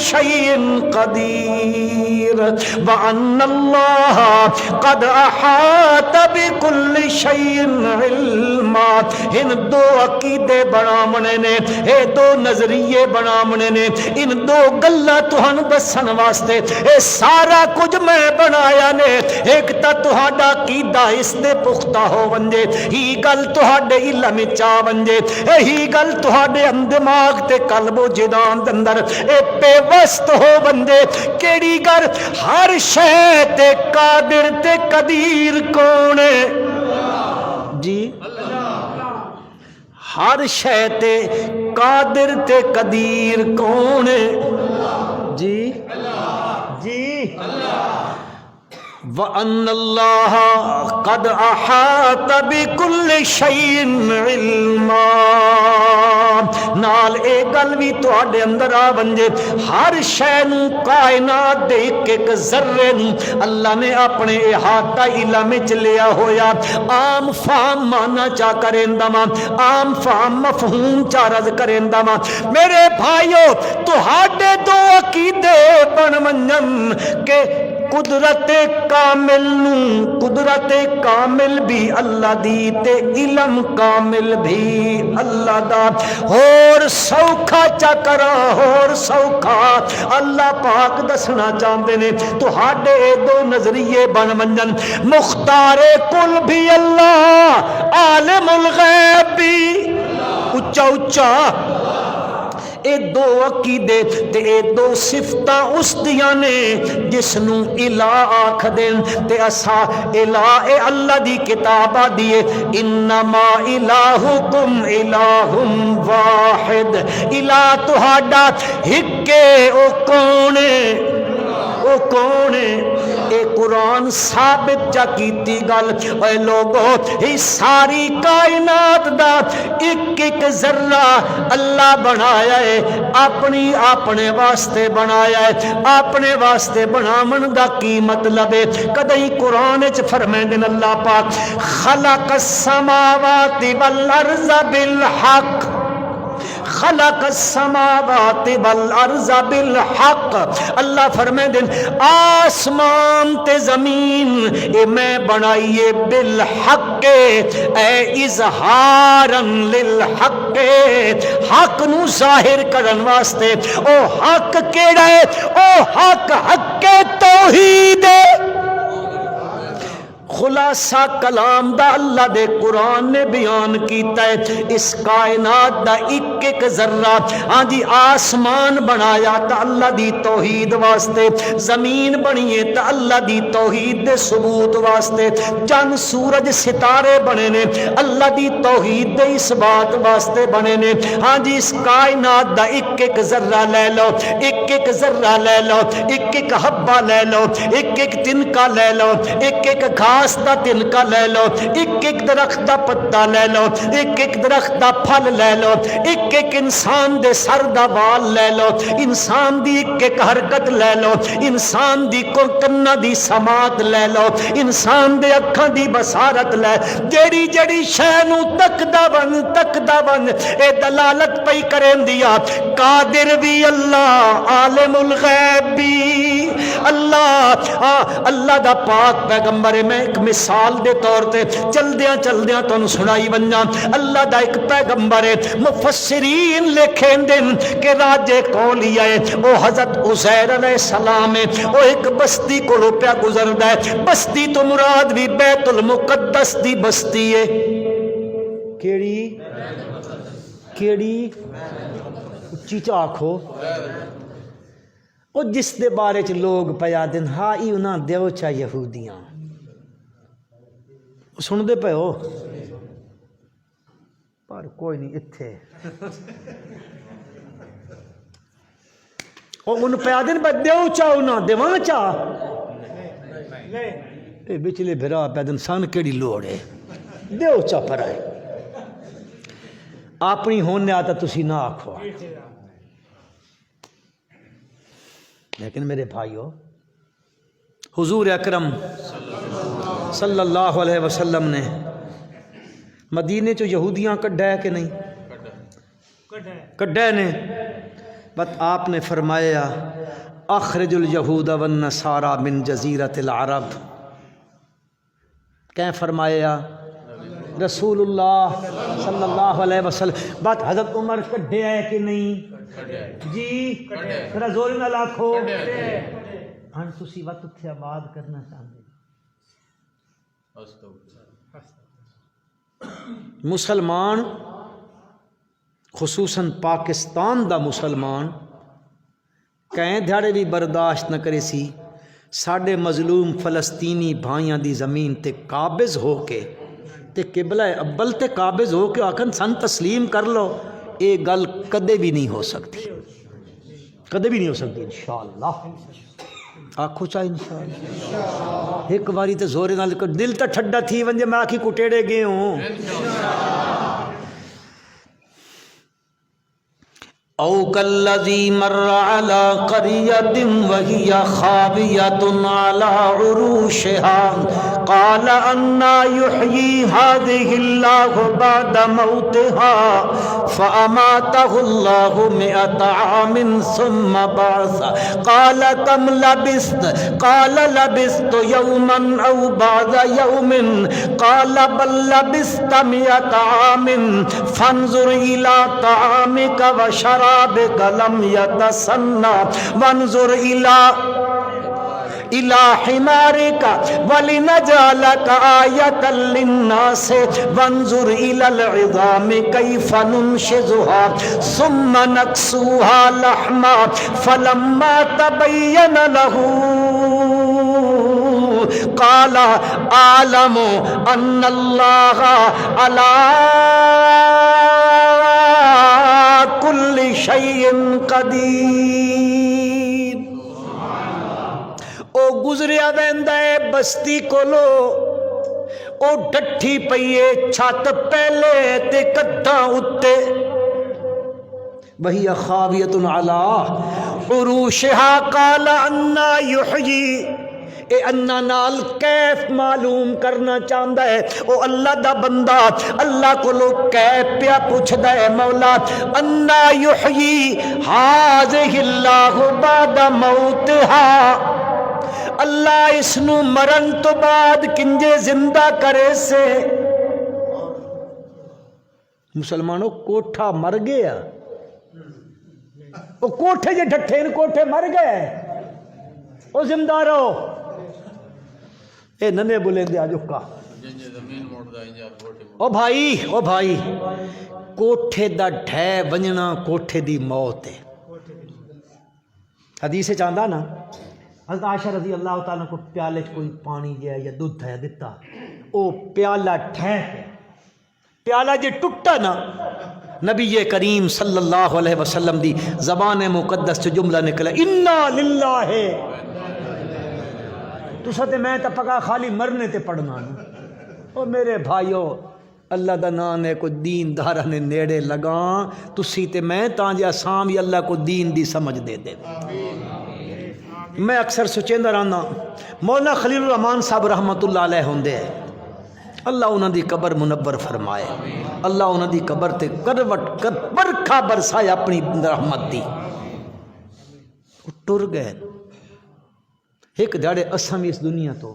شیء قدیر وان اللہ قد احاط بكل شیء علما. ان دو عقیدے بنامنے نے اے دو نظریے بنامنے نے ان دو گلاں تہن دسن واسطے اے سارا کچھ میں بنایا نے. ایک تا تہاڈا عقیدہ اس دے پختہ ہو ونجے ہی گل تہاڈے علم وچ آ ونجے ہی گل تہاڈے دماغ تے قلب و جدان دے اندر اے وست ہو بندے کیڑی گر ہر شے تے قادر تے قدیر کون ہے جی. ہر شے تے قادر تے قدیر کون ہے جی جی. وَأَنَّ اللَّهَ قَدْ أَحَاطَ بِكُلِّ شَيْءٍ عِلْمًا. نال اے گل بھی تواڈے اندر آ ونجے ہر شے نوں کائنات دے ایک ذرے نوں اللہ نے اپنے احاطہ علم وچ لیا ہویا. عام فہم مانا چا کریندا وا عام فہم مفہوم چا رد کریندا وا. میرے بھائیو تہاڈے دو عقیدے بن ونجن کہ قدرت کامل قدرت کامل بھی اللہ دی تے علم کامل بھی اللہ دا. اور سوکھا چکرا ہور سوکھا اللہ پاک دسنا چاہتے نے تہاڈے دو نظریے بن منجن مختار کل بھی اللہ عالم الغیب بھی اچا اچا اے دو عقیدے تے اے دو صفتاں اس دیاں نے جس نو الہ آکھ دین تے اسا الہ اے اللہ دی کتابہ دیے انما الہکم الہ واحد الہ تہاڈا ہکے او کونے او کونے اے قرآن ثابت چا کیتی گل اے لوگو ہی ساری کائنات دا ایک ایک ذرہ اللہ بنایا ہے اپنی اپنے واسطے بنایا ہے اپنے واسطے بنامن دا کی مطلب ہے کدی قرآن وچ فرمائندے اللہ پاک خلق السماوات والارض بالحق خلق السماوات والارض بالحق اللہ فرمائے دن آسمان تے زمین اے میں بنائیے بالحق اے اظہارا للحق حق نو ظاہر کرن واسطے او حق کیڑا ہے او حق حق توحید ہے خلاصہ کلام دا اللہ دے قرآن نے بیان کیتا ہے اس کائنات دا ایک ایک ذرہ ہاں جی آسمان بنایا تا اللہ دی توحید واسطے زمین بنیے تا اللہ دی توحید دے ثبوت واسطے چند سورج ستارے بنے نے اللہ دی توحید دے اس بات واسطے بنے نے ہاں جی اس کائنات دا ایک ایک ذرہ لے لو ایک ایک ذرہ لے لو ایک ایک حبہ لے لو ایک ایک تنکا لے لو ایک ایک گھاس دا تنکا لے لو ایک ایک درخت دا پتا لے لو ایک ایک درخت دا پھل لے لو ایک ایک انسان دے سر دا وال لے لو انسان دی ایک ایک حرکت لے لو انسان دی کنہ دی سماعت لے لو انسان دے اکھاں دی بصارت لے جیڑی جیڑی شے نو تکدا بن اے دلالت پئی کرن دیا قادر بھی اللہ عالم الغیب بھی اللہ دا پاک پیغمبر میں ایک مثال دے طور تے چلدیاں تانوں سنائی ونجاں اللہ دا ایک پیغمبر ہے مفسرین لکھیں دن کہ راجے کولیہ ہے او حضرت عزیر علیہ السلام ہے او ایک بستی کو پیا گزردا ہے بستی تو مراد بھی بیت المقدس دی بستی ہے کیڑی اچھی چ آکھو او جس دے بارے چ لوگ پیا دن ہاں ای انہاں دیو چا یہودیاں سن دے پے ہو پر کوئی نہیں اتھے او ان پیا دن پہ دیو چا انہاں دیواں چا اے بچلے بھرا پیا دن سان کیڑی لوڑ ہے دیو چا پر آئے اپنی ہونے آتا تسی نہ آکھو لیکن میرے بھائیو حضور اکرم صلی اللہ علیہ وسلم نے مدینے چو یہودیاں کڈھا ہے کہ نہیں کڈھا نے بس آپ نے فرمایا اخرج الیہود والنصارى من جزیرۃ العرب کہیں فرمایا رسول اللہ صلی اللہ علیہ وسلم بات حضرت عمر کڈھے ہے کہ نہیں جی ذرا زور نہ لاکھو ہن تسی وقت اتھے آباد کرنا چاہتے مسلمان خصوصاً پاکستان دا مسلمان کہیں دھاڑے بھی برداشت نہ کرے سی ساڑھے مظلوم فلسطینی بھائیاں دی زمین تے قابض ہو کے تے قبلہ ابل تے قابض ہو کے آکھن سن تسلیم کر لو اے گل کدے بھی نہیں ہو سکتی کدے بھی نہیں ہو سکتی انشاءاللہ آکھو چاہے انشاءاللہ ایک باری تے زورے نال دل تے ٹھڈا تھی ونجے میں آکھی کٹیڑے گئے ہوں او کالذی مر علی قریۃ وہی خاویۃ علی عروشہا قال انا يحيي هذه الله بعد موتها فاماته الله 100 عام ثم بعث قال كم لبثت قال لبثت يوما او بعد يوم قال بل لبثت 100 عام فانظر الى طعامك وشرابك لم يتسنى وانظر الى حمارك ولنجعلك آية للناس وانظر إلى العظام كيف ننشزها ثم نكسوها لحما فلما تبين له قال أعلم أن الله على كل شيء قدير۔ او گزریا ویندا ہے بستی کولو، او ڈٹھی پئیے چھت پہلے تے کدھاں اُتے، وہی خاویۃ علی عروشہا قال انا یحیی، اے انا نال کیف معلوم کرنا چاہندا ہے، او اللہ دا بندہ اللہ کولو کیف پیا پوچھدا ہے، مولا انا یحیی ہذہ اللہ بعد موتہا، اللہ اس نو مرن تو بعد کنجے زندہ کرے سے۔ مسلمانوں کوٹھا مر گیا، وہ کوٹھے جے ڈھٹھے ان کوٹھے مر گئے، وہ زندہ رہو۔ اے ننے بولیں آجو کا او بھائی کوٹھے دا ڈھے ونجنا کوٹھے دی موت ہے۔ حدیث چاہندہ نا حضرت عائشہ رضی اللہ تعالیٰ کو پیالے کوئی پانی جائے یا دودھ ہے دیتا، او پیالہ ٹھہ پیالہ جے ٹوٹا نا، نبی کریم صلی اللہ علیہ وسلم دی زبان مقدس سے جملہ نکلا انا للہ، تو ستے میں تا پکا خالی مرنے تے پڑھنا نا۔ او میرے بھائیو اللہ دا نام ہے کو دین دارہ نے نیڑے لگاں، تسی تے میں تانجے آسام یا اللہ کو دین دی سمجھ دے دے۔ میں اکثر سوچیندہ رہنا مولانا خلیل الرحمان صاحب رحمت اللہ علیہ ہوندے ہیں، اللہ انہاں دی قبر منور فرمائے، اللہ انہاں دی قبر تے کروٹ کر برکھا برسائے اپنی رحمت دی۔ ٹر گئے ایک دھاڑے اساں بھی اس دنیا تو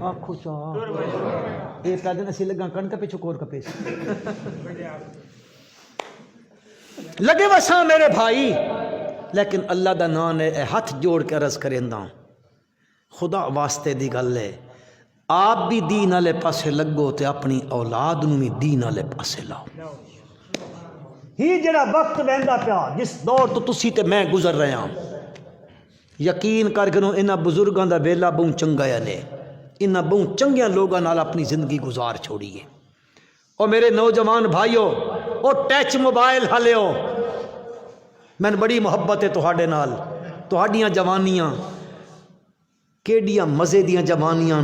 آنکھو چاہ ایک دن اسی لگا کن کپے چکور کپے لگے وساں میرے بھائی، لیکن اللہ دا نام ہے ہاتھ جوڑ کے عرض کریندا خدا واسطے دی گل ہے، آپ بھی دین والے پاسے لگو تے اپنی اولاد نو بھی دین والے پاسے لاؤ۔ ہی جڑا وقت ویندا پیا جس دور تو تسی تے میں گزر رہے ہاں، یقین کر کے انہاں بزرگاں دا ویلا بہت چنگا ہے، انہاں بہت چنگیاں لوگاں نال اپنی زندگی گزار چھوڑی ہے۔ اور میرے نوجوان بھائیو او ٹچ موبائل ہلیو، میں بڑی محبت ہے تہاڈے نال، تہاڈیاں جوانیاں کیڑیاں مزے دیاں جوانیاں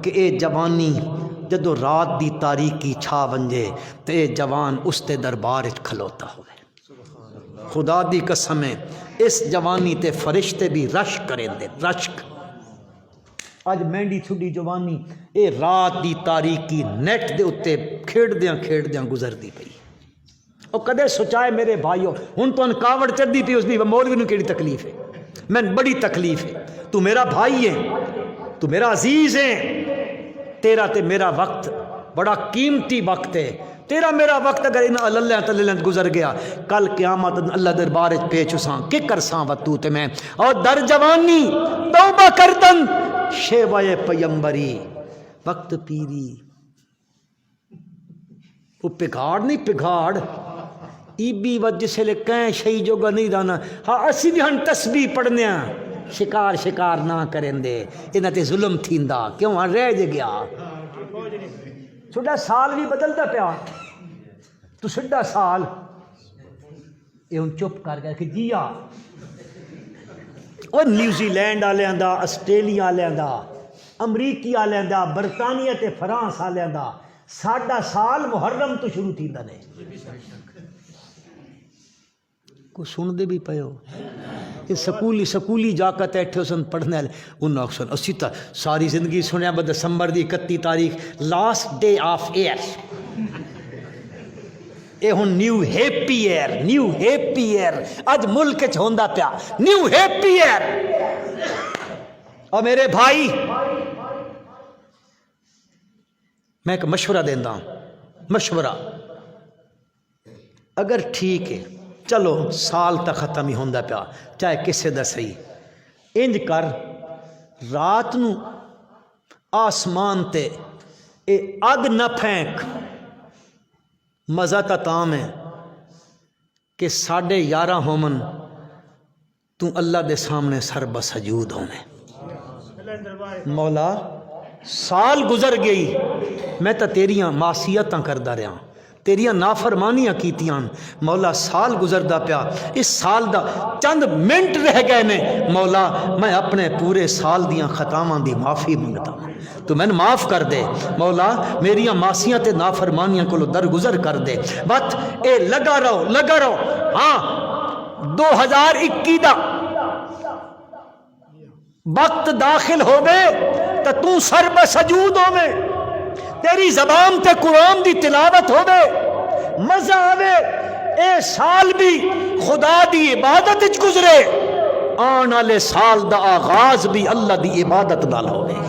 کہ اے جوانی جدو رات دی تاریکی چھا ونجے تے اے جوان اس تے دربار وچ کھلوتا ہوئے۔ خدا دی قسم ہے اس جوانی تے فرشتے بھی رشک کریں دے، رشک۔ اج مہنڈی چھڈی جوانی اے رات دی تاریکی نیٹ دے اتے کھیڑدیاں گزردی پئی۔ اور کدے سوچائے میرے بھائیو ہن تو کاوڑ چڑھدی پئی اس بھی مولوی نو کیڑی تکلیف ہے، میں بڑی تکلیف ہے۔ تو میرا بھائی ہے، تو میرا عزیز ہے، تیرا تے میرا وقت بڑا قیمتی وقت ہے، تیرا میرا وقت اگر ان اللہ تعالی گزر گیا کل قیامت اللہ دربار وچ پیش اساں کہ کرساں و تو تے میں، اور در جوانی توبہ کردن شیوائے پیمبری وقت پیری۔ وہ پگھاڑ نہیں پگھاڑ ای بی وجہ جسے لے کہیں شہی جوگا نہیں رانا، ہاں اسی بھی ہن تسبیح پڑھنے ہیں، شکار نہ کریں دے انہاں تے ظلم تھیندا کیوں ہاں رہ جے گیا۔ چھوٹا سال بھی بدلتا پیا، تو چھوٹا سال یہ ہن چپ کر گیا کہ جیا وہ نیوزی لینڈ والےاں دا، آسٹریلیا والےاں دا، امریکی والےاں دا، برطانیہ تے فرانس والےاں دا، ساڈا سال محرم تو شروع تھیندا نے۔ کو سن دے بھی پئے ہو یہ سکولی جا کے بیٹھے سن پڑھنے والے انہوں نے سن اسی تا ساری زندگی سنیا با دسمبر دی 31 تاریخ لاسٹ ڈے آف ایئر اے ہن نیو ہیپی ایئر اج ملک چ ہوندا پیا نیو ہیپی ایئر۔ اور میرے بھائی میں ایک مشورہ دیندا ہوں، مشورہ اگر ٹھیک ہے چلو سال تک ختم ہی ہوندا پیا چاہے کسے دا صحیح، انج کر رات نو آسمان تے اے اگ نہ پھینک، مزہ تام ہے کہ 11:30 ہومن تو اللہ دے سامنے سر بسجود ہونے مولا سال گزر گئی میں تا تیریاں معصیتاں کردہ رہا تیریاں نافرمانیاں کیتیاں مولا سال گزردہ پیا اس سال دا چند منٹ رہ گئے نے مولا میں اپنے پورے سال دیاں خطاواں دی معافی منگتا ہوں تو میں معاف کر دے مولا میریاں معصیاں تے نافرمانیاں کو درگزر کر دے بات اے لگا رہو ہاں 2021 دا وقت داخل ہو گئے تو سر بسجود ہو گئے تیری زبان تے قرآن دی تلاوت ہو گئے مزہ آوے اے سال بھی خدا دی عبادت اچ گزرے آن والے سال دا آغاز بھی اللہ دی عبادت نال ہو گئے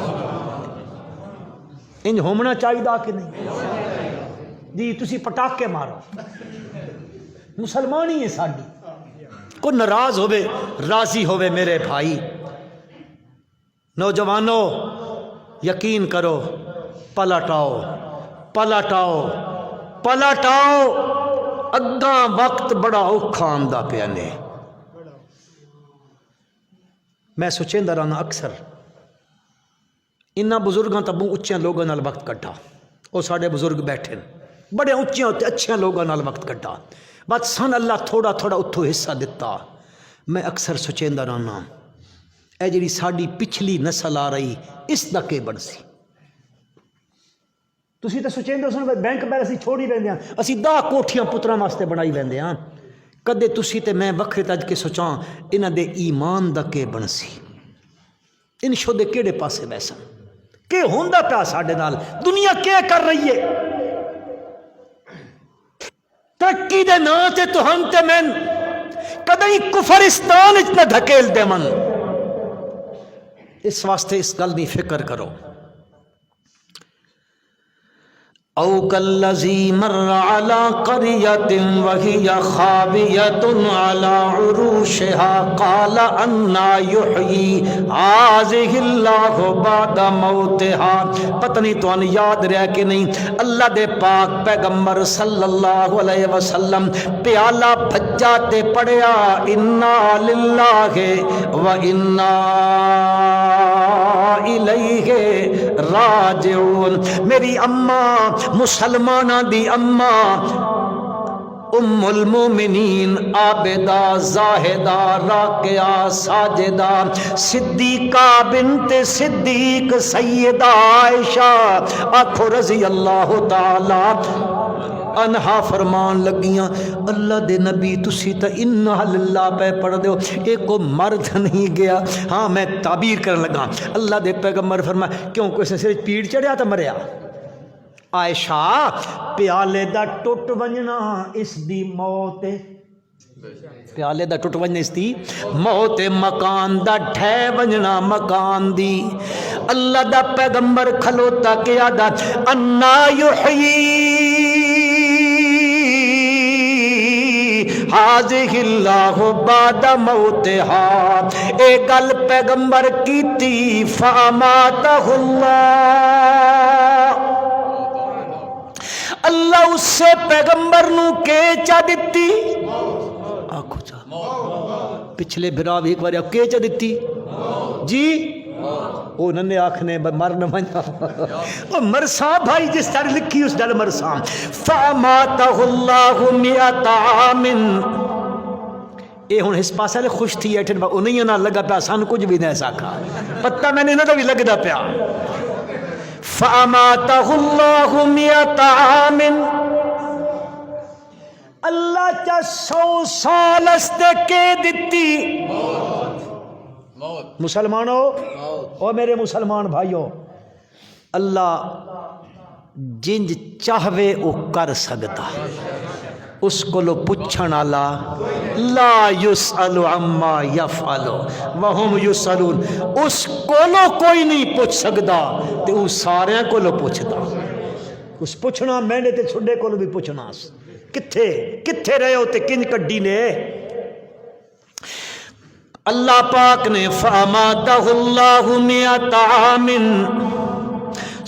انج ہومنا چاہیے کہ نہیں جی تسی پٹاکے مارو مسلمانی ہے ساڈی کو ناراض ہوئے راضی ہوئے میرے بھائی نوجوانوں یقین کرو پلٹاؤ اگاں وقت بڑا اوکھا آندا پیا نے میں سوچیندا رہنا اکثر انہاں بزرگاں تاں بہت اچھے لوگاں نال وقت کٹا وہ ساڈے بزرگ بیٹھے بڑے اچھے اچھے لوگاں نال وقت کٹا بس سن اللہ تھوڑا اتھوں حصہ دتا میں اکثر سوچیندا رہنا اے جڑی ساڈی پچھلی نسل آ رہی اس دا کے بن سی تسی تے سوچیندے ہو بینک بیلنس چھوڑی ویندے ہاں اسی 10 کوٹھیاں پتراں واسطے بنائی ویندے ہاں کدے تسی تے میں وکھرے تج کے سوچاں انہاں دے ایمان دا کے بن سی ان شودے کیڑے پاسے ویسا کہ ہوندا پیا ساڈے نال دنیا کیا کر رہی ہے ترقی دے نا تے تہن تے میں کدی کفرستان وچ نہ دھکیل دے من اس واسطے اس گل دی فکر کرو او کالذی مر علی قریۃ وہی خاویۃ علی عروشها قال انا یحیی ہذہ اللہ بعد موتها پتہ نہیں تو یاد رہا کہ نہیں اللہ دے پاک پیغمبر صلی اللہ علیہ وسلم پیالہ بھجا تے پڑھیا انا للہ و انا الیہ راجعون میری اماں مسلمانہ دی اماں ام المومنین عابدہ زاہدہ راکعہ ساجدہ صدیقہ بنت صدیق سیدہ عائشہ آنکھو رضی اللہ تعالی انہا فرمان لگیاں اللہ دے نبی تسی تا انہا للہ پہ پڑھ دیو ایک کو مرد نہیں گیا ہاں میں تعبیر کرنے لگا اللہ دے پیغمبر فرمایا کیوں کوئی سے پیڑ چڑھیا تا مریا عائشہ پیالے دا ٹوٹ ونجنا اس دی موت پیالے دا ٹوٹ ونجنا اس دی موت مکان دا ٹھے ونجنا مکان دی اللہ دا پیغمبر کھلوتا کیا دا انا یحیی ہذہ اللہ بعد موتها اے گل پیغمبر کیتی فاماتہ اللہ اس سے پیغمبر نو کے چا دیتی آنکھو چا پچھلے بھرا بھی ایک بار کے چا دیتی جی وہ ننے آنکھنے مرن بنیا مرساں بھائی جس طرح لکھی اس ڈل مرساں فاماتہ اللہ مئات عام اے ہن اس پاسے لے خوش تھی ایٹھن انہیں نہ لگا پیا سان کچھ بھی نہیں ساکھا پتہ میں نے نہ بھی لگدا پیا فاماتہ اللہ مئات عام اللہ چا 100 سال استے کے دیتی مسلمانوں او میرے مسلمان بھائیوں، اللہ جنج چاہوے او کر سکتا، اس کو لو پچھن والا لا یسأل عما یفعل وہم یسألون، اس کو لو کوئی نہیں پوچھ سکتا تے وہ سارے کو لو پوچھتا، اس پوچھنا میں نے تے چھڑے کو لو بھی پوچھنا، کتھے رہے ہو تے کنج کڈی نے۔ اللہ پاک نے فَأَمَاتَهُ اللَّهُ مِئَةَ عَامٍ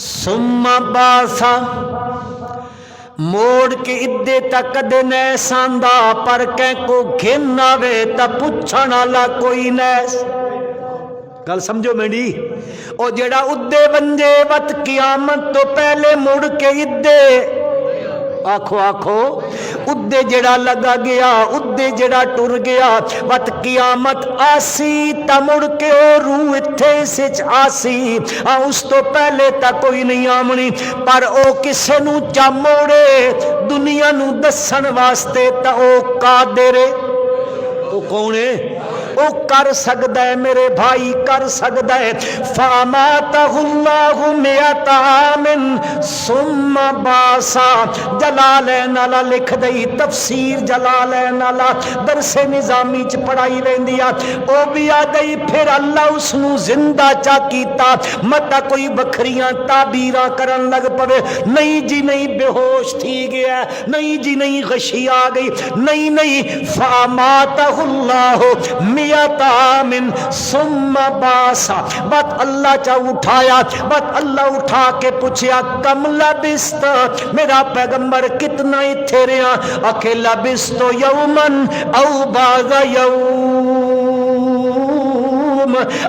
ثُمَّ بَعَثَ، موڑ کے ادے تک دے نیس آندا، پر کہیں کو گھن آوے تا پوچھن والا کوئی نیس۔ گل سمجھو میری، او جڑا ادے ونجے وت قیامت تو پہلے مڑ کے ادے، آکھو آکھو ادے جڑا لگا گیا، ادے جڑا ٹر گیا، وت قیامت آسی تا مڑ کے او روح اتھے سچ آسی، اس تو پہلے تا کوئی نہیں آمنی، پر او کسے نو چا موڑے دنیا نو دسن واسطے تا او قادر، او کون ہے؟ او کر سکتا ہے میرے بھائی، کر سکتا ہے۔ فَأَمَاتَهُ اللَّهُ مِئَةَ عَامٍ ثُمَّ بَعَثَ، جلالین والا لکھ دئی، تفسیر جلالین والا درس نظامی چ پڑھائی ویندی آ، او بھی آ گئی پھر اللہ اس نو زندہ چا کیتا، متا کوئی بکھریاں تعبیراں کرن لگ پوے، نہیں جی نہیں بے ہوش تھی گیا، نہیں جی نہیں غشی آ گئی، نہیں فَأَمَاتَهُ اللَّهُ مِئَةَ عَامٍ ثُمَّ بَعَثَ، بات اللہ چا اٹھایا، بات اللہ اٹھا کے پوچھیا کم لبست، میرا پیغمبر کتنا اتھے رہا، اکھے لبست یومن او بعض یوم،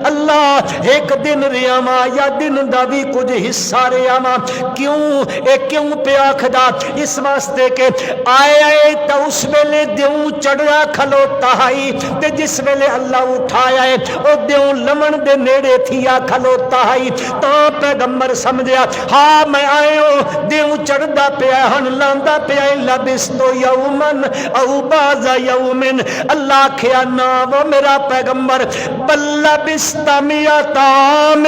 اللہ ایک دن رہا ماں یا دن دا بھی کچھ حصہ رہا ماں، کیوں اے کیوں پہ آکھدا، اس واسطے کہ آئے تا اس ویلے دیوں چڑھا کھلوتا ہے، تے جس ویلے اللہ اٹھایا ہے او دیوں لمن دے نیڑے تھیا کھلوتا ہے، تا پیغمبر سمجھیا ہاں میں آئے ہوں دیوں چڑھدا پیا ہن لاندا پیا، لبستو یومن او بعض یومن، اللہ کھیا نا وہ میرا پیغمبر بل لبست مئۃ عامٍ،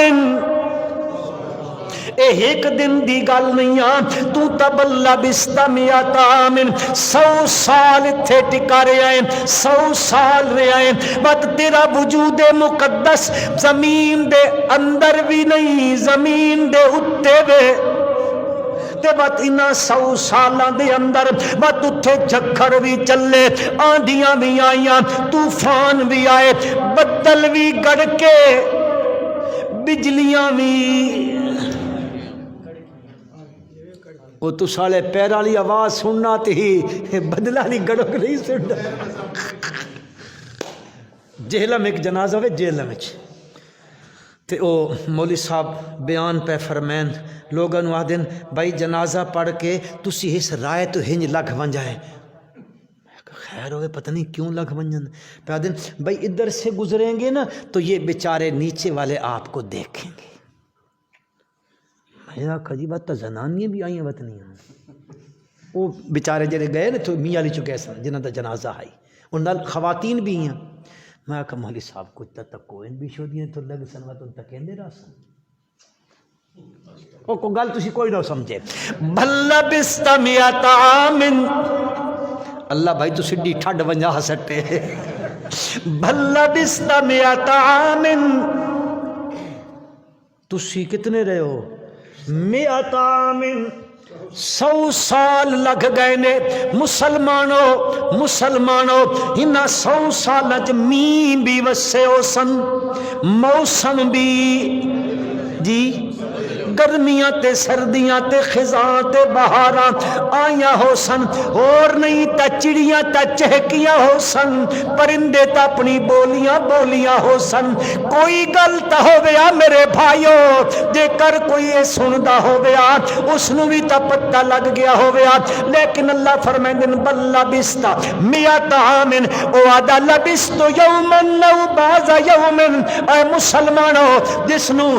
اے ایک دن دی گل نہیں آ، تو تب لبست مئۃ عامٍ، 100 سال اتھے ٹکا رہے ہیں، 100 سال رہے ہیں، بات تیرا وجود مقدس زمین دے اندر بھی نہیں، زمین دے اتے وے، تے بات انہاں 100 سالاں دے اندر بات اتھے جھکڑ بھی چلے، آندیاں بھی آئیاں، طوفان بھی آئے، بدل بھی گڑ کے، بجلیاں بھی، وہ تو سالے پیرالی آواز سننا تھی، بدلالی گڑک نہیں سننا۔ جہلم ایک جنازہ ہوئے، جہلم تے او مولی صاحب بیان پہ فرمین لوگاں نو آدن بھائی جنازہ پڑھ کے تسی اس رائے تو ہنج لکھ بن جائے، خیر ہوئے پتہ نہیں کیوں لکھ بن جائے، پہ آدن بھائی ادھر سے گزریں گے نا تو یہ بیچارے نیچے والے آپ کو دیکھیں گے، میں کہا جی بات تو زنانیاں بھی آئیں وطنی ہیں، وہ بیچارے جڑے گئے نا تو میاں لی چکے سن جنہاں دا جنازہ آئی، ان نال خواتین بھی ہیں، میں کہا مولوی صاحب کچھ تک کوئن بھی شو دیئے تو لگ سنوات ان تک اندے رہا سن، او کو گل تسی کوئی نہ سمجھے، بھل لبست مئۃ عامٍ، اللہ بھائی تو سڈی ٹھڈ ونجا سٹے، بھل لبست مئۃ عامٍ، تسی کتنے رہے ہو، مئۃ عامٍ، 100 سال لگ گئے نے، مسلمانوں انہاں 100 سالہ می بھی وسے ہو سن، موسم بھی جی گرمیاں تے سردیاں تے خزاں تے بہاراں آیاں ہو سن، اور نہیں تا چڑیاں تا چہکیاں ہو سن، پرندے تا اپنی بولیاں ہو سن، کوئی گل تا ہو گیا میرے بھائیوں، جے کر کوئی یہ سندا ہو گیا اس نو بھی تا پتہ لگ گیا ہو گیا، لیکن اللہ فرمائیں بل لبست مئۃ عامٍ، او آدھا لبست یومن او بعض یومن، اے مسلمانوں جس نو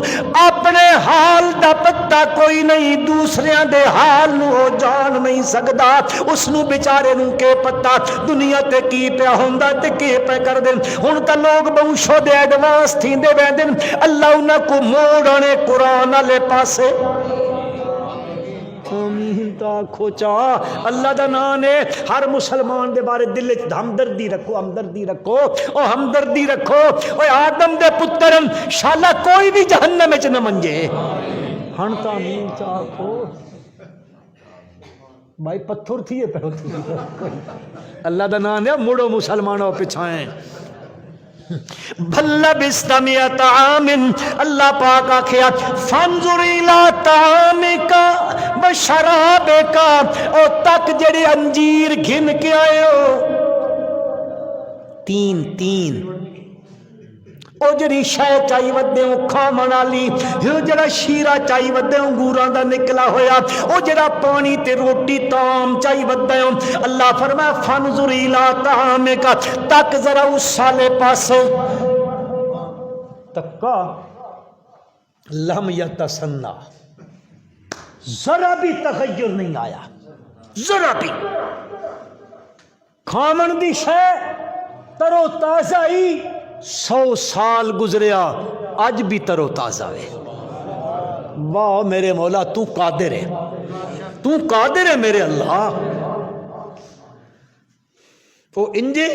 اپنے حال دا دا پتہ کوئی نہیں، دوسریاں دے حال نو او جان نہیں سکدا، اس نو بیچارے نو کے پتہ دنیا تے کی پیا ہوندا تے کی پہ کر دین۔ ہن تا لوگ بہت شودے ایڈوانس تھیندے ویندن، اللہ انہاں کو موڑنے قرآن والے پاسے۔ آمین تا کھوچا اللہ دا نام ہے۔ ہر مسلمان دے بارے دل وچ ہمدردی رکھو، ہمدردی رکھو، او ہمدردی رکھو۔ اوے آدم دے پترن شالا کوئی بھی جہنم وچ نہ منجے۔ ہن تا آمین تا کھو بھائی پتھر تھیے پہ اللہ دا نام ہے، مڑو مسلمانوں پچھائیں۔ بھلا بستمیت عام اللہ پاک آکھیا فانظر الی طعامک وشرابک، او تک جڑے انجیر گھن کے آئے ہو تین او جڑی شے چائی ودے کھاون والی، او جڑا شیرہ چائی ودے انگوراں دا نکلا ہویا، او جڑا پانی تے روٹی تام چائی ودے، اللہ فرمایا فانظر الی طعامک، تک ذرا اس سالے پاسے تکا لم یتسنہ، ذرا بھی تغیر نہیں آیا، ذرا بھی کھاون دی شے ترو تازہ ہی 100 سال گزریا اج بھی ترو تازہ ہے۔ واہ میرے مولا تو قادر ہے، تو قادر ہے میرے اللہ۔ وہ انجے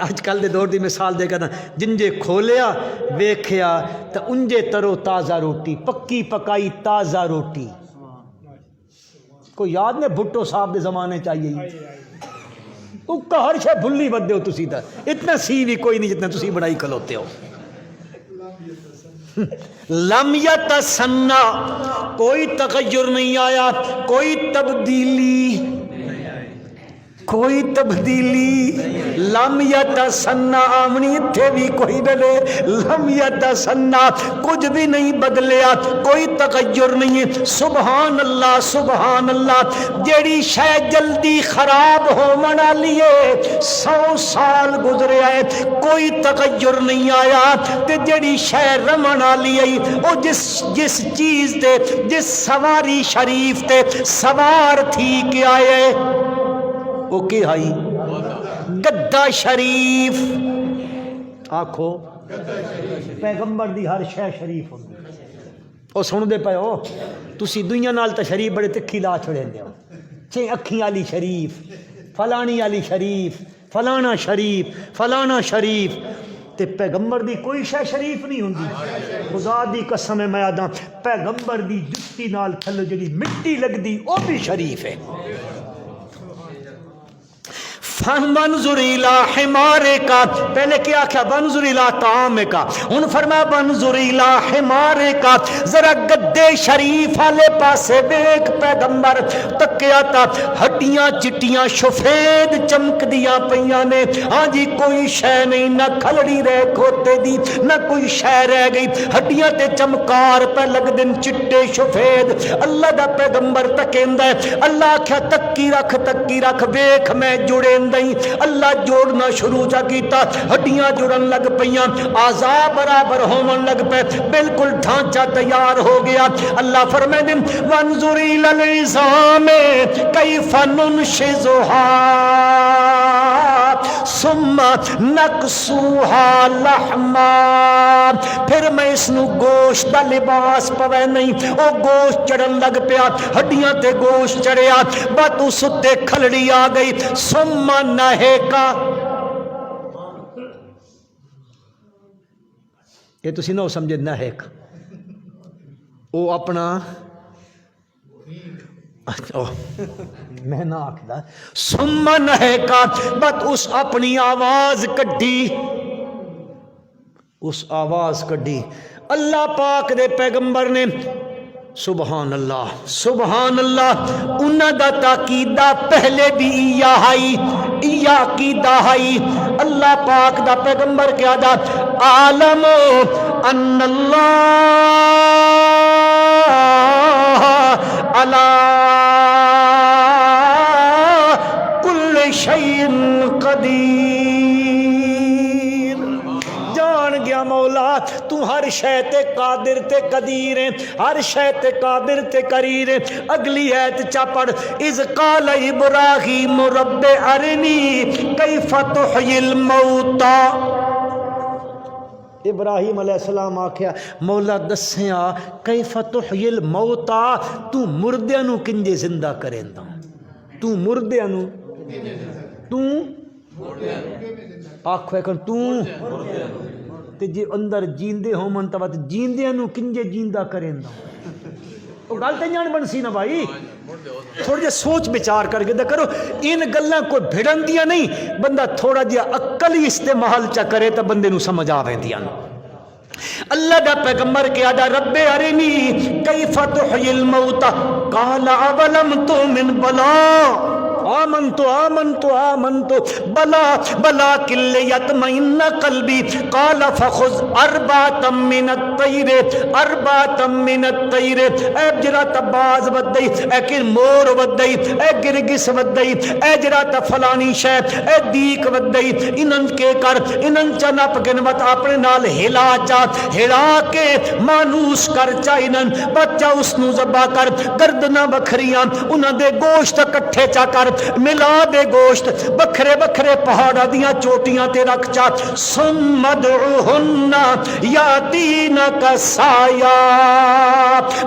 اج کل دے دور دی مثال دے کرنا، جنجے کھولیا ویکھیا تو انجے ترو تازہ روٹی، پکی پکائی تازہ روٹی۔ کوئی یاد نے بھٹو صاحب دے زمانے چاہیے اکا ہر شے بھلی بدے ہو تسی تا، اتنا سی بھی کوئی نہیں جتنا تسی بڑائی کھلوتے ہو۔ لم یتسنہ، کوئی تغیر نہیں آیا، کوئی تبدیلی، کوئی تبدیلی۔ لم یتسنہ آمنی تھے بھی کوئی نلے، لم یتسنہ کچھ بھی نہیں بدلیا، کوئی تغیر نہیں ہے۔ سبحان اللہ سبحان اللہ، جیڑی شے جلدی خراب ہو منا لیے 100 سال گزرے آئے کوئی تغیر نہیں آیا، تے جیڑی شے رمنا لیے او جس چیز تے جس سواری شریف تے سوار تھی کے آئے وہ کی آئی گدہ شریف۔ آکھو پیغمبر دی ہر شے شریف ہوندی۔ او سن دے پے ہو تسی دنیا نال تے شریف بڑے تکھی لا چھڑے دے ہو، چھے اکھیں والی شریف، فلانی والی شریف، فلانا شریف، فلانا شریف، تے پیغمبر دی کوئی شے شریف نہیں ہوندی۔ خدا دی قسم ہے میں آدھا پیغمبر دی جتی نال تھلو جڑی مٹی لگ دی او بھی شریف ہے۔ فَانظُرْ إِلَىٰ حِمَارِكَ، پہلے کیا کیا وَانظُرْ إِلَىٰ طَعَامِكَ، ان فرمایا وَانظُرْ إِلَىٰ حِمَارِكَ، ذرا گدے شریف والے پاسے دیکھ۔ پیغمبر تکیا تا ہڈیاں چٹیاں شفید چمک دیا پیاں نے، ہاں جی کوئی شے نہیں، نہ کھلڑی رہ کھوتے دی نہ کوئی شے رہ گئی، ہڈیاں تے چمکار پہ لگ دن چٹے شفید۔ اللہ دا پیغمبر تکیندا ہے، اللہ کیا تکی رکھ ویکھ میں جڑے اللہ جوڑنا شروع چا کیتا، ہڈیاں جڑن لگ پیاں، اعضاء برابر ہون لگ پے، بالکل ڈھانچہ تیار ہو گیا۔ اللہ فرمائے وانظر الی العظام کیف ننشزها ثم نکسوها لحما، پھر میں اس نو گوشت دا لباس پوے نہیں، او گوشت چڑھن لگ پیا، ہڈیاں تے گوشت چڑھیا، بات اس تے کھلڑی آ گئی۔ ثم نہے کا، یہ تسی نہ سمجھے نہے کا، او اپنا میں نہ آکھدا ثم نہے کا، بات اس اپنی آواز کڈی، اس آواز کڈی۔ اللہ پاک دے پیغمبر نے سبحان اللہ سبحان اللہ، انہاں دا تاکیدہ پہلے بھی ایا عقیدہ ہے۔ اللہ پاک دا پیغمبر کیا دا عالم ان اللہ علی کل شیء قدیر، جان گیا مولا تو ہر شے تے قادر تے قدیر ہے، ہر شے تے قادر تے قدیر ہے۔ اگلی ایت چا پڑھ، اذ قال ابراہیم رب ارنی کیف تحیی الموتی۔ ابراہیم علیہ السلام آکھیا مولا دسیاں کیف تحیی الموتی، تو مردیاں نو کنجے زندہ کریندا، تو مردیاں نو تو آکھو کن تو تے جے اندر جیندے ہومن تا وات جیندیاں نو کنجے جیندا کریندا، او گل تے جان بن سی نا بھائی، تھوڑا جہا سوچ بچار کر کے دے کرو، ان گلاں کوئی بھڑن دیا نہیں، بندہ تھوڑا جہا عقل ہی استعمال چا کرے تو بندے نو سمجھ آویں دیاں۔ اللہ دا پیغمبر کیا دا رب ارنی کیف تحیی الموتی قال اولم تؤمن بلا آمنت بلا ولکن لیطمئن قلبی قال فخذ اربعة من الطیر، اے جرا تباز ودئی، اے کر مور ودئی، اے گرگس ودئی، اے جرا فلانی شے، اے دیک ودئی، انن کے کر انن چنپ گنوت اپنے نال ہلا چا، ہلا کے مانوس کر چا، انن بچہ اس نو ذبح کر، گردناں بکھریاں انہاں دے گوشت کٹھے چا کر، ملا دے گوشت بکھرے بکھرے پہاڑا دیاں چوٹیاں تے رکھ چا، ثم ادعوہن یاتینک سایا،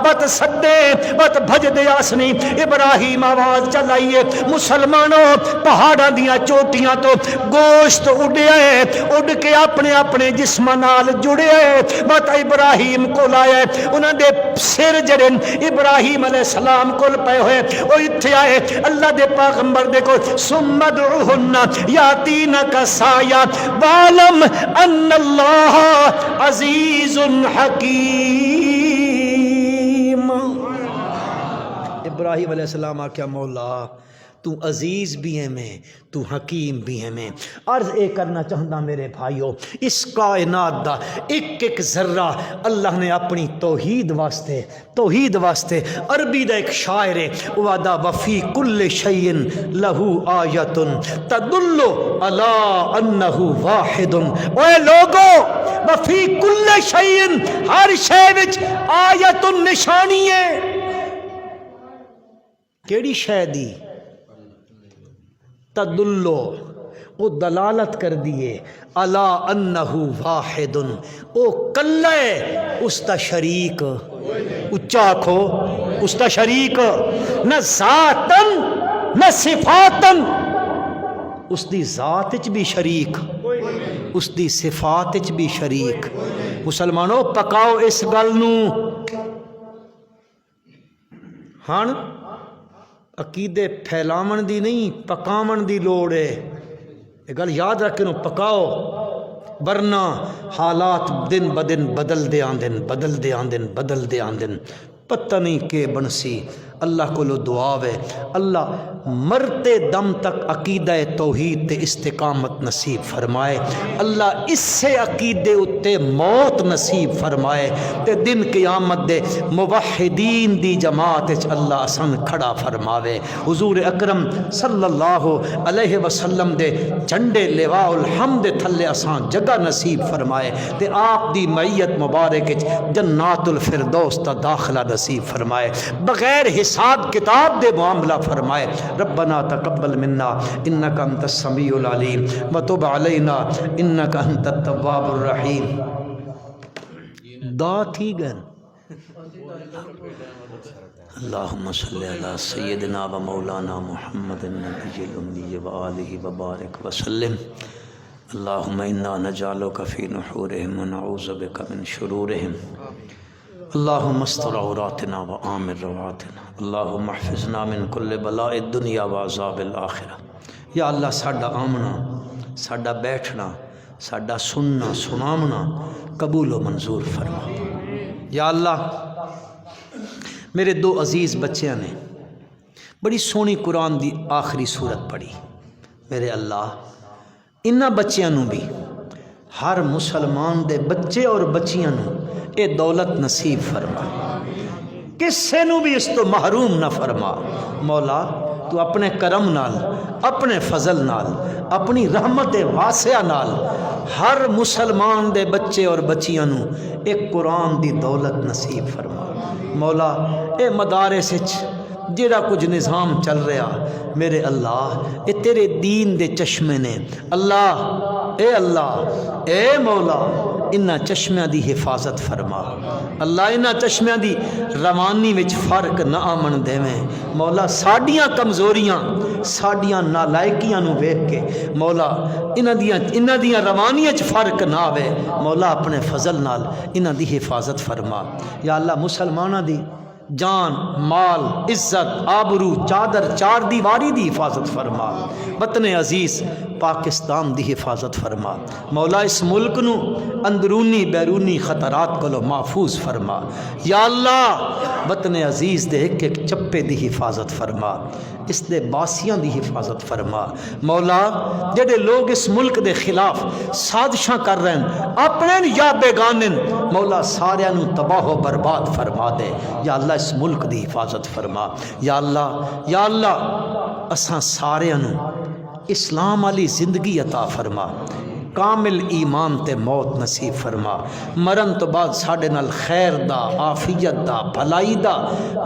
بت سدے بت بھج دے آسنی۔ ابراہیم آواز چلائیے مسلمانوں، پہاڑا دیاں چوٹیاں تو گوشت اڈیا ہے، اڈ کے اپنے اپنے جسم نال جڑیا ہے، بت ابراہیم کو لایا ہے، انہاں دے سر جڑے ابراہیم علیہ السلام کو پے ہوئے، وہ اتھے آئے اللہ دے پیغمبر دیکھو، ثم ادعوہن یاتینک سایا وعلم ان اللہ عزیز حکیم۔ ابراہیم علیہ السلام آکھیا مولا تو عزیز بھی ہے میں، تو حکیم بھی ہے میں۔ عرض اے کرنا چاہتا میرے بھائیو، اس کائنات دا ایک ایک ذرہ اللہ نے اپنی توحید واسطے عربی دا ایک شاعر ہے وعدہ وفی کل شیء لہو آیت تدل علی انہ واحد، اے لوگو وفی کل شیء، ہر شے وچ آیت نشانی ہے، کیڑی شے دی؟ تدلو، وہ دلالت کر دیے، الا انہ واحد، او کلا ہے، اس تا شریک، اچا کھو اس تا شریک، نہ ذاتن نہ صفاتن، اس دی ذات وچ بھی شریک، اس دی صفات وچ بھی شریک۔ مسلمانوں پکاؤ اس گل نو، ہن عقیدے پھیلاون دی نہیں پکاون دی لوڑ ہے، یہ گل یاد رکھو، پکاؤ، ورنہ حالات دن بدن بدل دے آندن، پتہ نہیں کہ بنسی۔ اللہ کو لو دعا ہے اللہ مرتے دم تک عقیدہ توحید تے استقامت نصیب فرمائے، اللہ اس سے عقیدے اتے موت نصیب فرمائے، تے دن قیامت دے موحدین دی جماعت اللہ اسان کھڑا فرماوے، حضور اکرم صلی اللہ علیہ وسلم دے جھنڈے لواء الحمد تھلے اسان جگہ نصیب فرمائے، تے آپ دی معیت مبارک جنات الفردوس تا داخلہ نصیب فرمائے، بغیر حساب کتاب دے معاملہ فرمائے۔ ربنا تقبل منا انک انت السمیع العلیم وتب علینا انک انت التواب الرحیم۔ دعا تھی گن اللہم صلی علی سیدنا و مولانا محمد النبی الامی وآلہ وبارک وسلم۔ اللہم انا نجعلک فی نحورہم ونعوذ بک من شرورہم، اللہم استر عوراتنا و آمن رواتنا، اللہم احفظنا من کل بلاء الدنیا و عذاب الآخرہ۔ یا اللہ ساڈا آمنا، ساڈا بیٹھنا، ساڈا سننا سنامنا قبول و منظور فرما۔ یا اللہ میرے دو عزیز بچیاں نے بڑی سونی قرآن دی آخری سورت پڑھی، میرے اللہ انہاں بچیاں نو بھی، ہر مسلمان دے بچے اور بچیاں نو اے دولت نصیب فرما، کسے نو بھی اس تو محروم نہ فرما۔ مولا تو اپنے کرم نال، اپنے فضل نال، اپنی رحمت واسعہ نال ہر مسلمان دے بچے اور بچیاں نو ایک قرآن دی دولت نصیب فرما مولا۔ اے مدارس وچ جڑا کچھ نظام چل رہا میرے اللہ اے تیرے دین دے چشمے نے اللہ اے مولا انہاں چشمیاں دی حفاظت فرما اللہ، انہاں چشمیاں دی روانی وچ فرق نہ آمن دیویں مولا۔ ساڈیاں کمزوریاں ساڈیاں نالائکیاں نو ویکھ کے مولا انہاں دیاں روانیاں وچ فرق نہ آوے مولا، اپنے فضل نال انہاں دی حفاظت فرما یا اللہ۔ مسلماناں دی جان، مال، عزت، آبرو، چادر، چار دیواری دی حفاظت فرما، وطن عزیز پاکستان دی حفاظت فرما مولا۔ اس ملک نو اندرونی بیرونی خطرات کو محفوظ فرما یا اللہ۔ وطن عزیز دے ایک ایک چپے دی حفاظت فرما، اس دے باسیاں دی حفاظت فرما مولا۔ جڑے لوگ اس ملک دے خلاف سازشاں کر رہے ہیں اپنے یا بیگانن مولا سارے نو تباہ و برباد فرما دے یا اللہ۔ اس ملک دی حفاظت فرما یا اللہ۔ اساں سارے نو اسلام والی زندگی عطا فرما، کامل ایمان تے موت نصیب فرما، مرن تو بعد ساڈے نال خیر دا، عافیت دا، بھلائی دا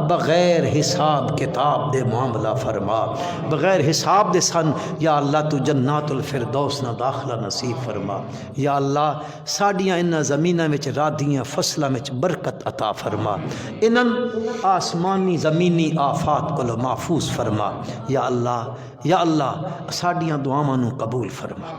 بغیر حساب کتاب دے معاملہ فرما، بغیر حساب دے سن یا اللہ تو جنات الفردوس نہ داخلہ نصیب فرما یا اللہ۔ ساڈیاں انہاں زمیناں وچ رادیاں فصلاں وچ برکت عطا فرما، انہاں آسمانی زمینی آفات کو محفوظ فرما یا اللہ۔ ساڈیاں دعاواں نو قبول فرما۔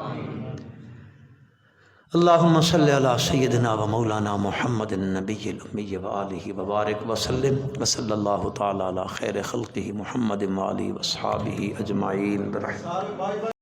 اللہم صلی علی سیدنا و مولانا محمد النبی الامی و آلہ وبارک وسلم وصلی اللہ تعالی علی خیر خلقہ محمد و آلہ و اصحابہ اجمعین برحمتہ۔